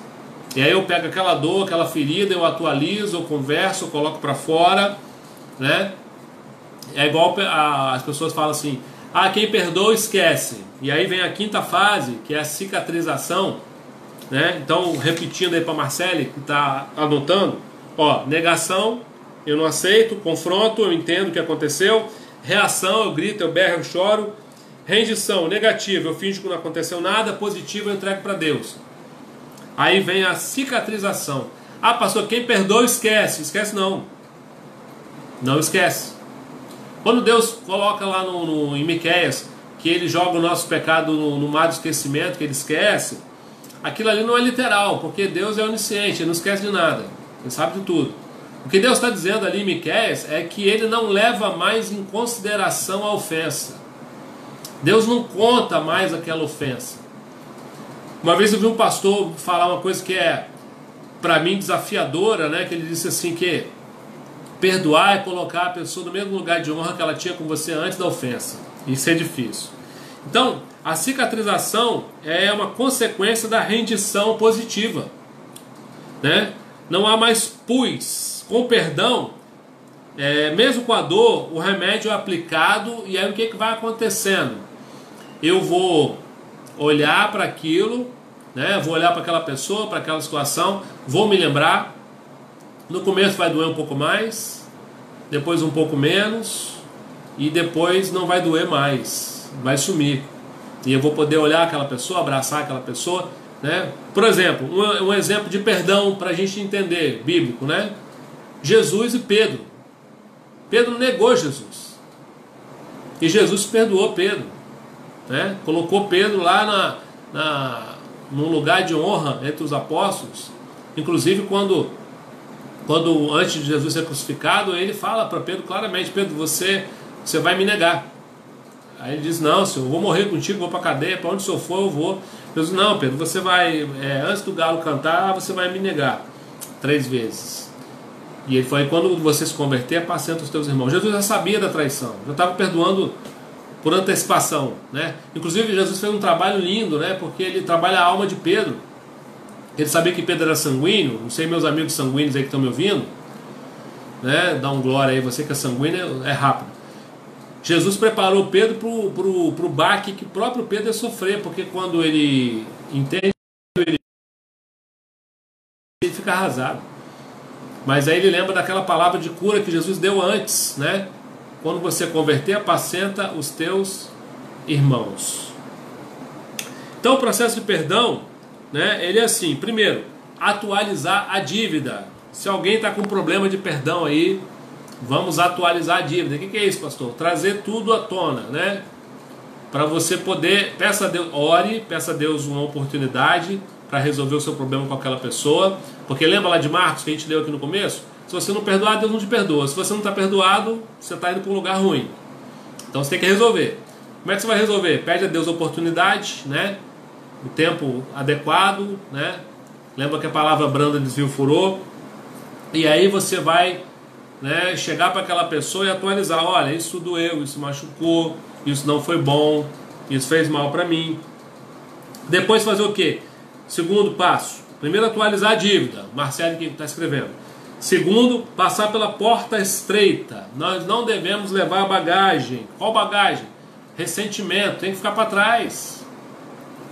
E aí eu pego aquela dor, aquela ferida, eu atualizo, eu converso, eu coloco para fora, né? É igual as pessoas falam assim: ah, quem perdoa esquece. E aí vem a quinta fase, que é a cicatrização, né? Então, repetindo aí para Marcele, que está anotando, ó, negação, eu não aceito. Confronto, eu entendo o que aconteceu. Reação, eu grito, eu berro, eu choro. Rendição, negativa, eu finjo que não aconteceu nada. Positiva, eu entrego para Deus. Aí vem a cicatrização. Ah, pastor, quem perdoa esquece. Esquece não. Não esquece. Quando Deus coloca lá em Miqueias que Ele joga o nosso pecado no mar do esquecimento, que Ele esquece, aquilo ali não é literal, porque Deus é onisciente, Ele não esquece de nada, Ele sabe de tudo. O que Deus está dizendo ali em Miqueias é que Ele não leva mais em consideração a ofensa. Deus não conta mais aquela ofensa. Uma vez eu vi um pastor falar uma coisa que é, para mim, desafiadora, né? Que ele disse assim que perdoar é colocar a pessoa no mesmo lugar de honra que ela tinha com você antes da ofensa. Isso é difícil. Então, a cicatrização é uma consequência da rendição positiva, né? Não há mais pus. Com perdão, mesmo com a dor, o remédio é aplicado. E aí o que vai acontecendo? Eu vou olhar para aquilo, né? Vou olhar para aquela pessoa, para aquela situação, vou me lembrar. No começo vai doer um pouco mais, depois um pouco menos, e depois não vai doer mais, vai sumir. E eu vou poder olhar aquela pessoa, abraçar aquela pessoa, né? Por exemplo, um exemplo de perdão para a gente entender, bíblico, né? Jesus e Pedro. Pedro negou Jesus, e Jesus perdoou Pedro, né? Colocou Pedro lá num lugar de honra entre os apóstolos. Inclusive quando antes de Jesus ser crucificado, ele fala para Pedro claramente: Pedro, você vai me negar. Aí ele diz: não, Senhor, eu vou morrer contigo, vou para a cadeia, para onde o Senhor for eu vou. Jesus: não, Pedro, você vai, antes do galo cantar, você vai me negar 3 vezes. E ele foi: quando você se converter, apacenta os teus irmãos. Jesus já sabia da traição, já estava perdoando por antecipação, né? Inclusive Jesus fez um trabalho lindo, né? Porque ele trabalha a alma de Pedro. Ele sabia que Pedro era sanguíneo. Não sei, meus amigos sanguíneos aí que estão me ouvindo, né? Dá um glória aí, você que é sanguíneo, é rápido. Jesus preparou Pedro pro baque que o próprio Pedro ia sofrer, porque quando ele entende, ele fica arrasado. Mas aí ele lembra daquela palavra de cura que Jesus deu antes, né? Quando você converter, apacenta os teus irmãos. Então o processo de perdão, né, ele é assim: primeiro, atualizar a dívida. Se alguém está com problema de perdão aí, vamos atualizar a dívida. O que é isso, pastor? Trazer tudo à tona, né? Para você poder, peça a Deus, ore, peça a Deus uma oportunidade para resolver o seu problema com aquela pessoa. Porque lembra lá de Marcos que a gente leu aqui no começo? Se você não perdoar, Deus não te perdoa. Se você não está perdoado, você está indo para um lugar ruim. Então você tem que resolver. Como é que você vai resolver? Pede a Deus oportunidade, né? O tempo adequado, né? Lembra que a palavra branda desvia o furor. E aí você vai, né, chegar para aquela pessoa e atualizar: olha, isso doeu, isso machucou, isso não foi bom, isso fez mal para mim. Depois fazer o quê? Segundo passo: primeiro, atualizar a dívida. Marcelo que está escrevendo. Segundo, passar pela porta estreita. Nós não devemos levar bagagem. Qual bagagem? Ressentimento, tem que ficar para trás.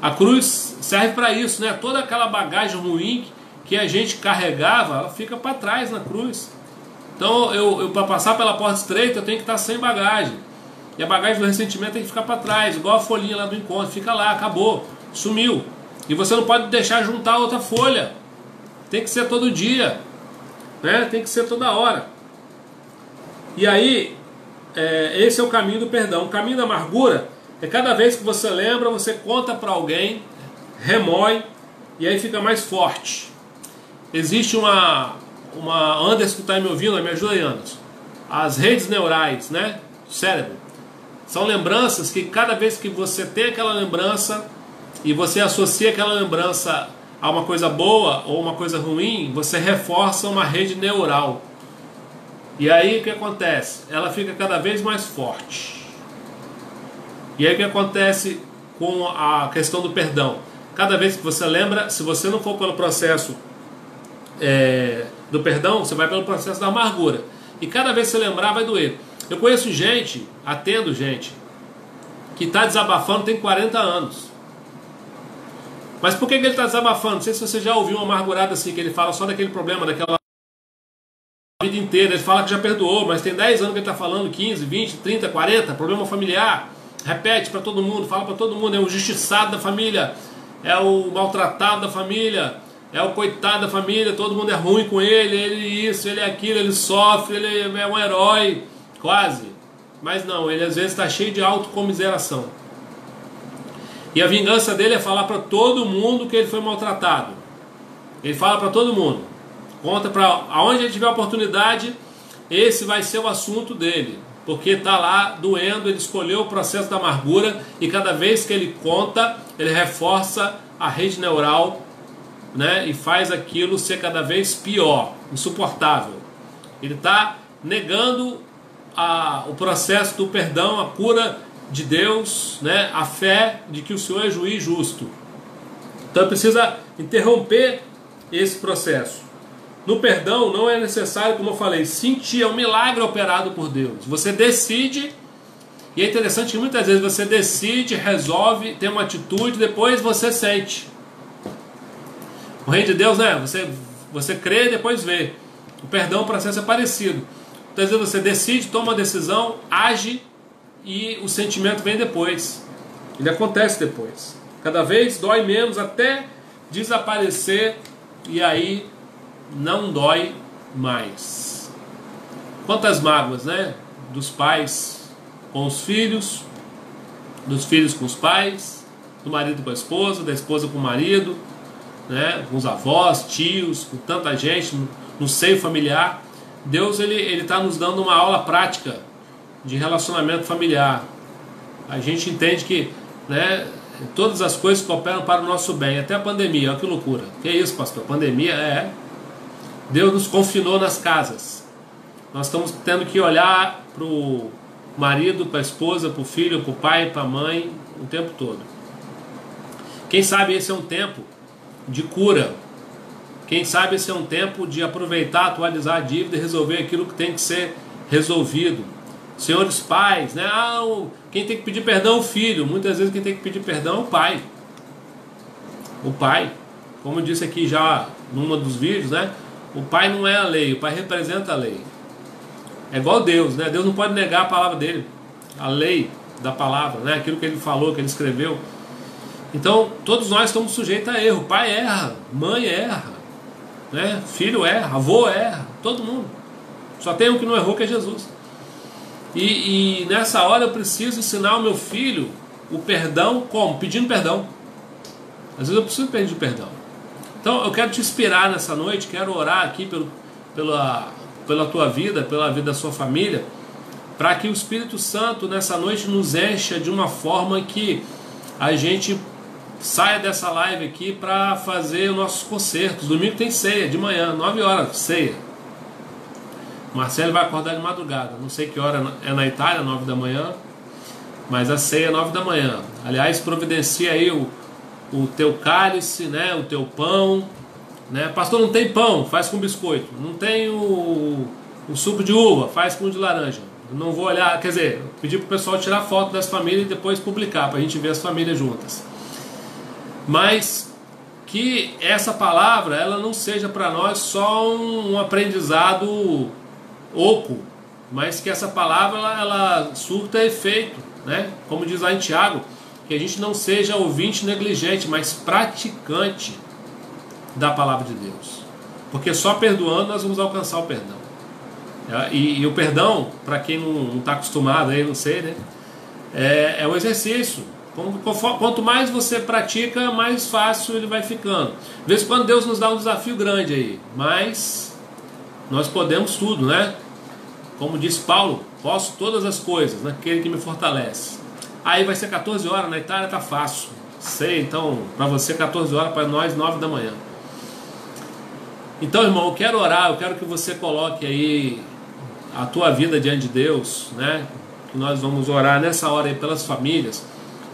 A cruz serve para isso, né? Toda aquela bagagem ruim que a gente carregava, ela fica para trás na cruz. Então, eu para passar pela porta estreita, eu tenho que estar sem bagagem. E a bagagem do ressentimento tem que ficar para trás, igual a folhinha lá do encontro. Fica lá, acabou, sumiu. E você não pode deixar juntar outra folha. Tem que ser todo dia, né? Tem que ser toda hora. E aí, esse é o caminho do perdão. O caminho da amargura é cada vez que você lembra, você conta para alguém, remói, e aí fica mais forte. Existe uma Anderson que está me ouvindo, me ajuda aí, Anderson. As redes neurais, né? Cérebro. São lembranças que cada vez que você tem aquela lembrança e você associa aquela lembrança a uma coisa boa ou uma coisa ruim, você reforça uma rede neural. E aí o que acontece? Ela fica cada vez mais forte. E aí o que acontece com a questão do perdão? Cada vez que você lembra, se você não for pelo processo do perdão, você vai pelo processo da amargura. E cada vez que você lembrar, vai doer. Eu conheço gente, atendo gente, que está desabafando, tem 40 anos. Mas por que ele está desabafando? Não sei se você já ouviu um amargurado assim, que ele fala só daquele problema, daquela vida inteira. Ele fala que já perdoou, mas tem 10 anos que ele está falando, 15, 20, 30, 40, problema familiar. Repete para todo mundo, fala para todo mundo, é o injustiçado da família, é o maltratado da família, é o coitado da família, todo mundo é ruim com ele, ele isso, ele é aquilo, ele sofre, ele é um herói, quase. Mas não, ele às vezes está cheio de autocomiseração. E a vingança dele é falar para todo mundo que ele foi maltratado. Ele fala para todo mundo. Conta para aonde ele tiver oportunidade, esse vai ser o assunto dele. Porque está lá doendo, ele escolheu o processo da amargura e cada vez que ele conta, ele reforça a rede neural, né, e faz aquilo ser cada vez pior, insuportável. Ele está negando o processo do perdão, a cura de Deus, né, a fé de que o Senhor é juiz justo. Então precisa interromper esse processo. No perdão não é necessário, como eu falei, sentir, é um milagre operado por Deus. Você decide, e é interessante que muitas vezes você decide, resolve, tem uma atitude, depois você sente. O reino de Deus, né? Você crê e depois vê. O perdão, o processo é parecido. Muitas vezes você decide, toma uma decisão, age e o sentimento vem depois. Ele acontece depois. Cada vez dói menos até desaparecer e aí não dói mais. Quantas mágoas, né? Dos pais com os filhos, dos filhos com os pais, do marido com a esposa, da esposa com o marido, né? Com os avós, tios, com tanta gente no seio familiar. Deus ele está nos dando uma aula prática de relacionamento familiar. A gente entende que, né, todas as coisas cooperam para o nosso bem, até a pandemia. Olha que loucura. Que é isso, pastor? Pandemia Deus nos confinou nas casas. Nós estamos tendo que olhar para o marido, para a esposa, para o filho, para o pai, para a mãe, o tempo todo. Quem sabe esse é um tempo de cura. Quem sabe esse é um tempo de aproveitar, atualizar a dívida e resolver aquilo que tem que ser resolvido. Senhores pais, né? Quem tem que pedir perdão é o filho. Muitas vezes quem tem que pedir perdão é o pai. O pai, como eu disse aqui já num dos vídeos, né? O pai não é a lei, o pai representa a lei. É igual Deus, né? Deus não pode negar a palavra dele, a lei da palavra, né? Aquilo que ele falou, que ele escreveu. Então, todos nós estamos sujeitos a erro. Pai erra, mãe erra, né? Filho erra, avô erra, todo mundo. Só tem um que não errou, que é Jesus. E nessa hora eu preciso ensinar o meu filho o perdão como? Pedindo perdão. Às vezes eu preciso pedir perdão. Então eu quero te inspirar nessa noite, quero orar aqui pela tua vida, pela vida da sua família, para que o Espírito Santo nessa noite nos encha de uma forma que a gente saia dessa live aqui para fazer os nossos concertos. Domingo tem ceia, de manhã, 9 horas, ceia. O Marcelo vai acordar de madrugada, não sei que hora é na Itália, 9 da manhã, mas a ceia é 9 da manhã. Aliás, providencia aí o teu cálice, né, o teu pão, né? Pastor, não tem pão, faz com biscoito. Não tem o suco de uva, faz com o de laranja. Eu não vou olhar, quer dizer, pedir para o pessoal tirar foto das famílias e depois publicar, para a gente ver as famílias juntas. Mas que essa palavra ela não seja para nós só um aprendizado oco, mas que essa palavra ela surta efeito, né? Como diz lá em Tiago, que a gente não seja ouvinte negligente, mas praticante da palavra de Deus. Porque só perdoando nós vamos alcançar o perdão. E o perdão, para quem não está acostumado, aí, não sei, né? É um exercício. Quanto mais você pratica, mais fácil ele vai ficando. De vez em quando Deus nos dá um desafio grande aí, mas nós podemos tudo, né? Como disse Paulo, posso todas as coisas naquele que me fortalece. Aí vai ser 14 horas, na Itália tá fácil. Sei, então, para você 14 horas, para nós 9 da manhã. Então, irmão, eu quero orar, eu quero que você coloque aí a tua vida diante de Deus, né? Que nós vamos orar nessa hora aí pelas famílias,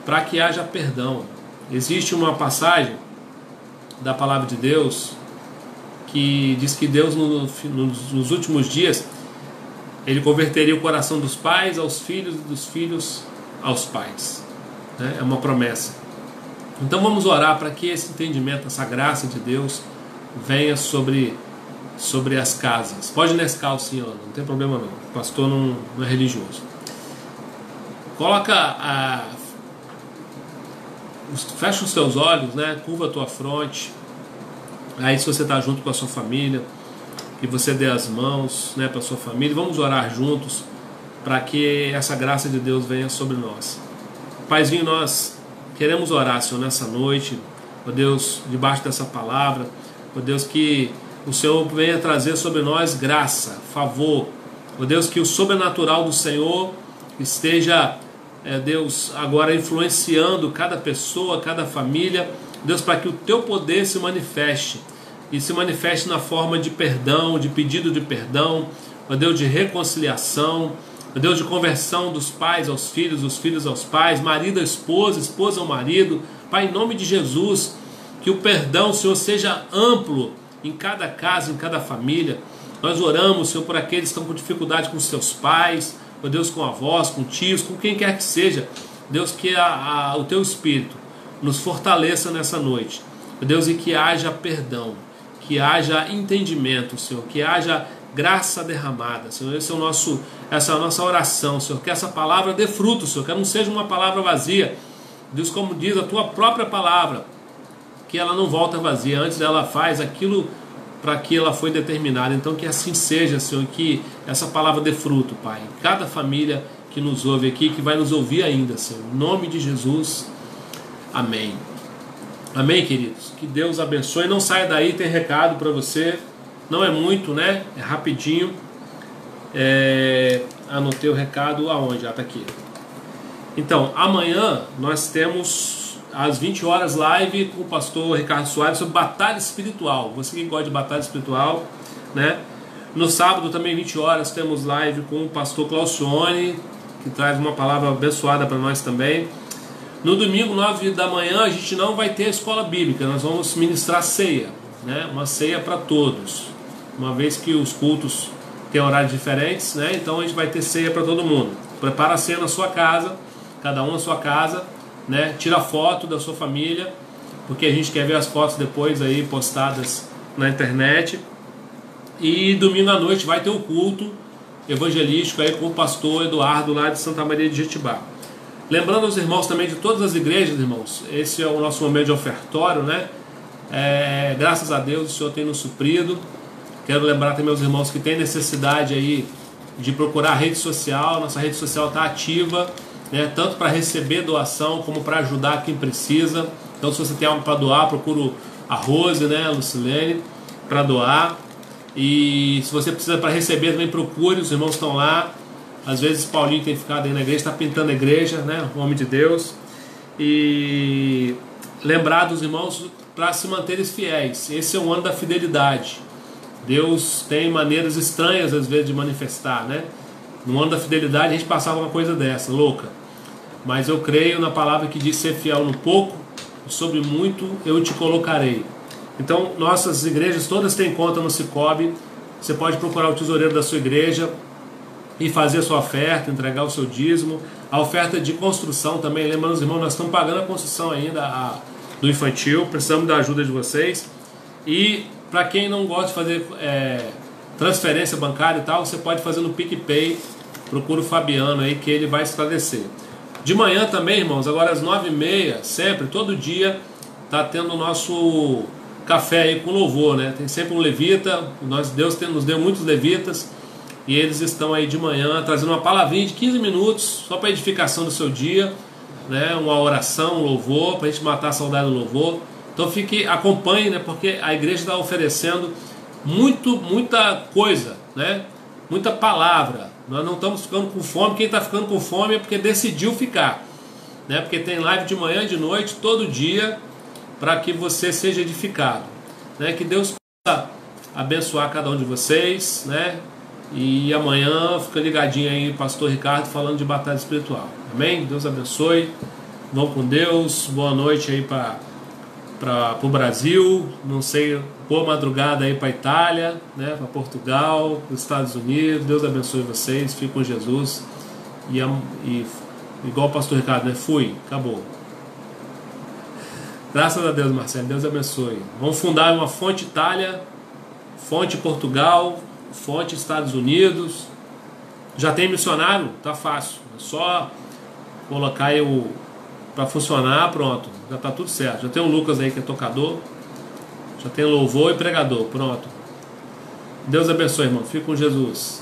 para que haja perdão. Existe uma passagem da palavra de Deus que diz que Deus nos últimos dias Ele converteria o coração dos pais aos filhos e dos filhos aos pais, né? É uma promessa. Então vamos orar para que esse entendimento, essa graça de Deus venha sobre as casas. Pode Nescau sim, não tem problema não. O pastor não é religioso. Fecha os teus olhos, né? Curva a tua fronte. Aí se você está junto com a sua família, que você dê as mãos, né, para a sua família. Vamos orar juntos para que essa graça de Deus venha sobre nós. Paizinho, nós queremos orar, Senhor, nessa noite, ó Deus, debaixo dessa palavra, ó Deus, que o Senhor venha trazer sobre nós graça, favor, ó Deus, que o sobrenatural do Senhor esteja, Deus, agora influenciando cada pessoa, cada família, Deus, para que o teu poder se manifeste, e se manifeste na forma de perdão, de pedido de perdão, ó Deus, de reconciliação, ó Deus, de conversão dos pais aos filhos, dos filhos aos pais, marido à esposa, esposa ao marido. Pai, em nome de Jesus, que o perdão, Senhor, seja amplo em cada casa, em cada família. Nós oramos, Senhor, por aqueles que estão com dificuldade com seus pais, ó Deus, com avós, com tios, com quem quer que seja. Deus, que o teu Espírito nos fortaleça nessa noite, ó Deus, e que haja perdão, que haja entendimento, Senhor, que haja graça derramada, Senhor. Essa é a nossa oração, Senhor, que essa palavra dê fruto, Senhor, que ela não seja uma palavra vazia. Deus, como diz a tua própria palavra, que ela não volta vazia, antes ela faz aquilo para que ela foi determinada. Então que assim seja, Senhor, que essa palavra dê fruto, Pai. Cada família que nos ouve aqui, que vai nos ouvir ainda, Senhor, em nome de Jesus, amém. Amém, queridos? Que Deus abençoe. Não saia daí, tem recado para você. Não é muito, né? É rapidinho. Anotei o recado aonde? Já está aqui. Então, amanhã nós temos às 20 horas live com o pastor Ricardo Soares sobre batalha espiritual. Você que gosta de batalha espiritual, né? No sábado também 20 horas temos live com o pastor Claucione, que traz uma palavra abençoada para nós também. No domingo, 9 da manhã, a gente não vai ter a escola bíblica, nós vamos ministrar ceia, né? Uma ceia para todos, uma vez que os cultos têm horários diferentes, né? Então a gente vai ter ceia para todo mundo. Prepara a ceia na sua casa, cada um na sua casa, né? Tira foto da sua família, porque a gente quer ver as fotos depois aí postadas na internet. E domingo à noite vai ter o culto evangelístico aí com o pastor Eduardo lá de Santa Maria de Jetibá. Lembrando aos irmãos também de todas as igrejas, irmãos, esse é o nosso momento de ofertório, né? Graças a Deus o Senhor tem nos suprido. Quero lembrar também aos irmãos que tem necessidade aí de procurar a rede social. Nossa rede social está ativa, né? Tanto para receber doação como para ajudar quem precisa. Então se você tem algo para doar, procura a Rose, né, a Lucilene, para doar. E se você precisa para receber também, procure, os irmãos estão lá. Às vezes Paulinho tem ficado aí na igreja, está pintando a igreja, né? O homem de Deus. E lembrar dos irmãos para se manterem fiéis. Esse é o ano da fidelidade. Deus tem maneiras estranhas às vezes de manifestar, né? No ano da fidelidade a gente passava uma coisa dessa, louca. Mas eu creio na palavra que diz: ser fiel no pouco, sobre muito eu te colocarei. Então nossas igrejas todas têm conta no Sicoob. Você pode procurar o tesoureiro da sua igreja e fazer a sua oferta, entregar o seu dízimo. A oferta de construção também, lembrando os irmãos, nós estamos pagando a construção ainda do infantil, precisamos da ajuda de vocês. E para quem não gosta de fazer transferência bancária e tal, você pode fazer no PicPay. Procura o Fabiano aí que ele vai esclarecer. De manhã também, irmãos, agora às 9h30, sempre, todo dia, está tendo o nosso café aí com louvor, né? Tem sempre um levita, Deus nos deu muitos levitas, e eles estão aí de manhã trazendo uma palavrinha de 15 minutos, só para edificação do seu dia, né? Uma oração, um louvor, para a gente matar a saudade do louvor. Então acompanhe, né? Porque a igreja está oferecendo muita coisa, né? Muita palavra. Nós não estamos ficando com fome. Quem está ficando com fome é porque decidiu ficar, né? Porque tem live de manhã e de noite, todo dia, para que você seja edificado, né? Que Deus possa abençoar cada um de vocês, né? E amanhã fica ligadinho aí, Pastor Ricardo, falando de batalha espiritual. Amém? Deus abençoe. Vão com Deus. Boa noite aí para o Brasil. Não sei, boa madrugada aí para a Itália, né? Para Portugal, para os Estados Unidos. Deus abençoe vocês. Fique com Jesus. E igual o Pastor Ricardo, né? Fui. Acabou. Graças a Deus, Marcelo. Deus abençoe. Vamos fundar uma fonte Itália, fonte Portugal, fonte Estados Unidos. Já tem missionário? Tá fácil. É só colocar aí para funcionar, pronto. Já tá tudo certo. Já tem o Lucas aí que é tocador. Já tem louvor e pregador. Pronto. Deus abençoe, irmão. Fique com Jesus.